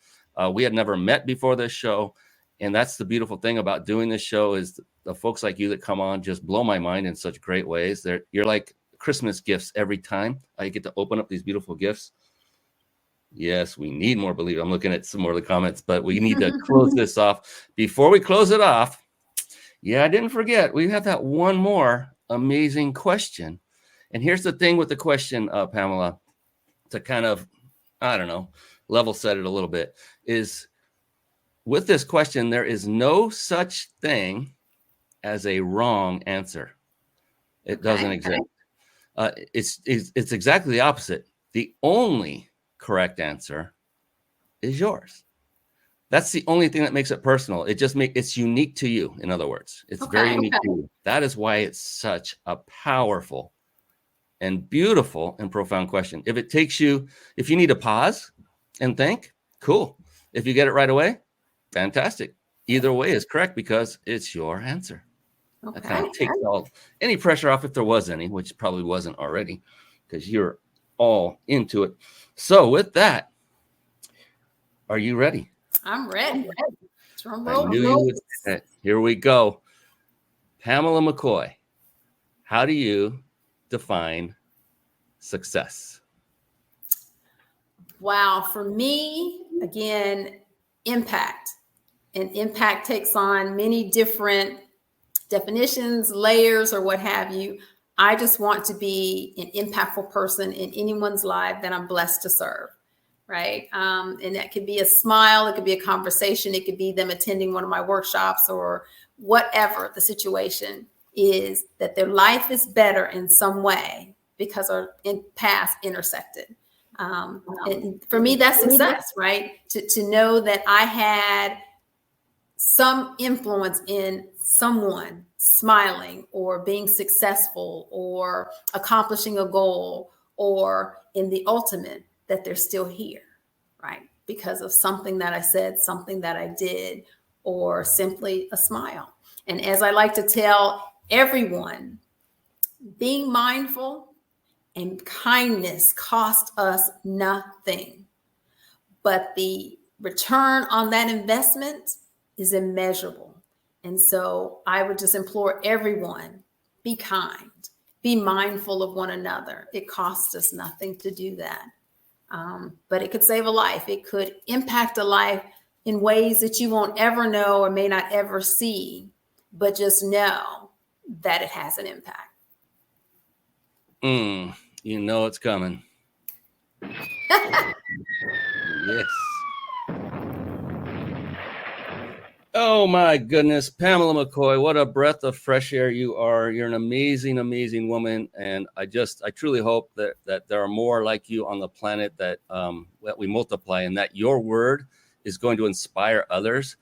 We had never met before this show. And that's the beautiful thing about doing this show is the folks like you that come on just blow my mind in such great ways. You're like Christmas gifts every time. I get to open up these beautiful gifts. Yes, we need more believe. I'm looking at some more of the comments, but we need to close this off. Before we close it off, I didn't forget. We have that one more amazing question. And here's the thing with the question, Pamela, to kind of, I don't know, level set it a little bit, is with this question, there is no such thing as a wrong answer. It doesn't exist. It's exactly the opposite. The only correct answer is yours. That's the only thing that makes it personal. It's unique to you. In other words, it's very unique to you. That is why it's such a powerful and beautiful and profound question. If you need to pause and think, cool. If you get it right away, fantastic. Either way is correct because it's your answer. That kind of takes any pressure off if there was any, which probably wasn't already because you're all into it. So with that, are you ready? I'm ready. I knew you would say it. Here we go. Pamela McCoy, how do you define success? Wow. For me, again, impact. And impact takes on many different definitions, layers, or what have you. I just want to be an impactful person in anyone's life that I'm blessed to serve. Right. And that could be a smile. It could be a conversation. It could be them attending one of my workshops or whatever the situation is, that their life is better in some way because our paths intersected. And for me, that's success, right? To know that I had some influence in someone smiling or being successful or accomplishing a goal, or in the ultimate, that they're still here, right? Because of something that I said, something that I did, or simply a smile. And as I like to tell everyone, being mindful and kindness cost us nothing, but the return on that investment is immeasurable. And so I would just implore everyone, be kind, be mindful of one another. It costs us nothing to do that. But it could save a life. It could impact a life in ways that you won't ever know or may not ever see, but just know that it has an impact. You know it's coming. Yes. Oh my goodness, Pamela McCoy, what a breath of fresh air you are. You're an amazing, amazing woman. And I truly hope that there are more like you on the planet, that we multiply, and that your word is going to inspire others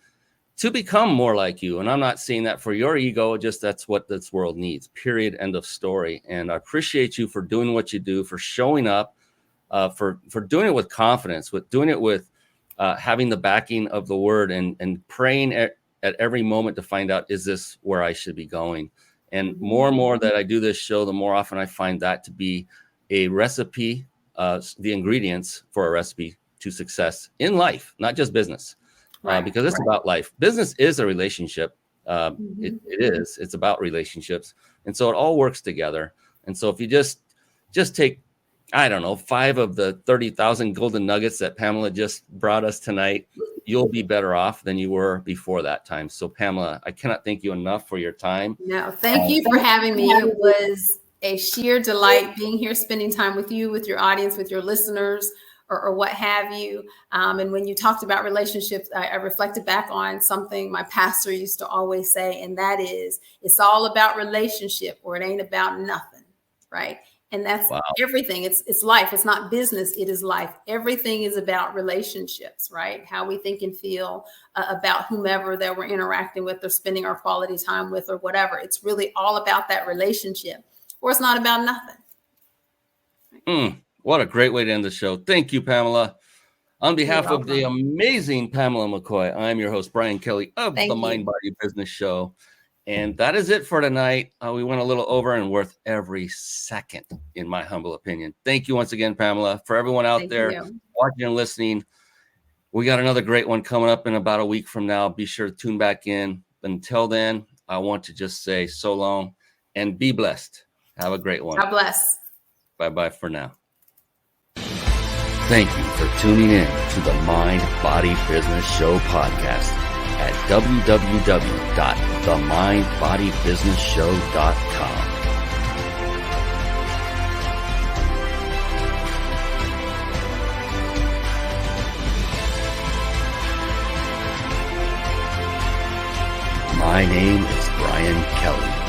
to become more like you. And I'm not saying that for your ego, just that's what this world needs, period, end of story. And I appreciate you for doing what you do, for showing up, for doing it with confidence, with doing it with having the backing of the word, and praying at every moment to find out, is this where I should be going? And more that I do this show, the more often I find that to be a recipe, the ingredients for a recipe to success in life, not just business, because it's about life. Business is a relationship. It's about relationships. And so it all works together. And so if you just take, I don't know, 5 of the 30,000 golden nuggets that Pamela just brought us tonight, you'll be better off than you were before that time. So Pamela, I cannot thank you enough for your time. No, thank you for having me. It was a sheer delight being here, spending time with you, with your audience, with your listeners, or what have you. And when you talked about relationships, I reflected back on something my pastor used to always say, and that is, it's all about relationship, or it ain't about nothing, right? And that's everything. It's life. It's not business. It is life. Everything is about relationships, right? How we think and feel about whomever that we're interacting with or spending our quality time with or whatever. It's really all about that relationship, or it's not about nothing. What a great way to end the show. Thank you, Pamela. On behalf of the amazing Pamela McCoy, I'm your host, Brian Kelly of the Mind Body Business Show. And that is it for tonight. We went a little over and worth every second, in my humble opinion. Thank you once again, Pamela. For everyone out there watching and listening, we got another great one coming up in about a week from now. Be sure to tune back in. Until then, I want to just say so long and be blessed. Have a great one. God bless. Bye-bye for now. Thank you for tuning in to the Mind Body Business Show podcast at www.themindbodybusinessshow.com. My name is Brian Kelly.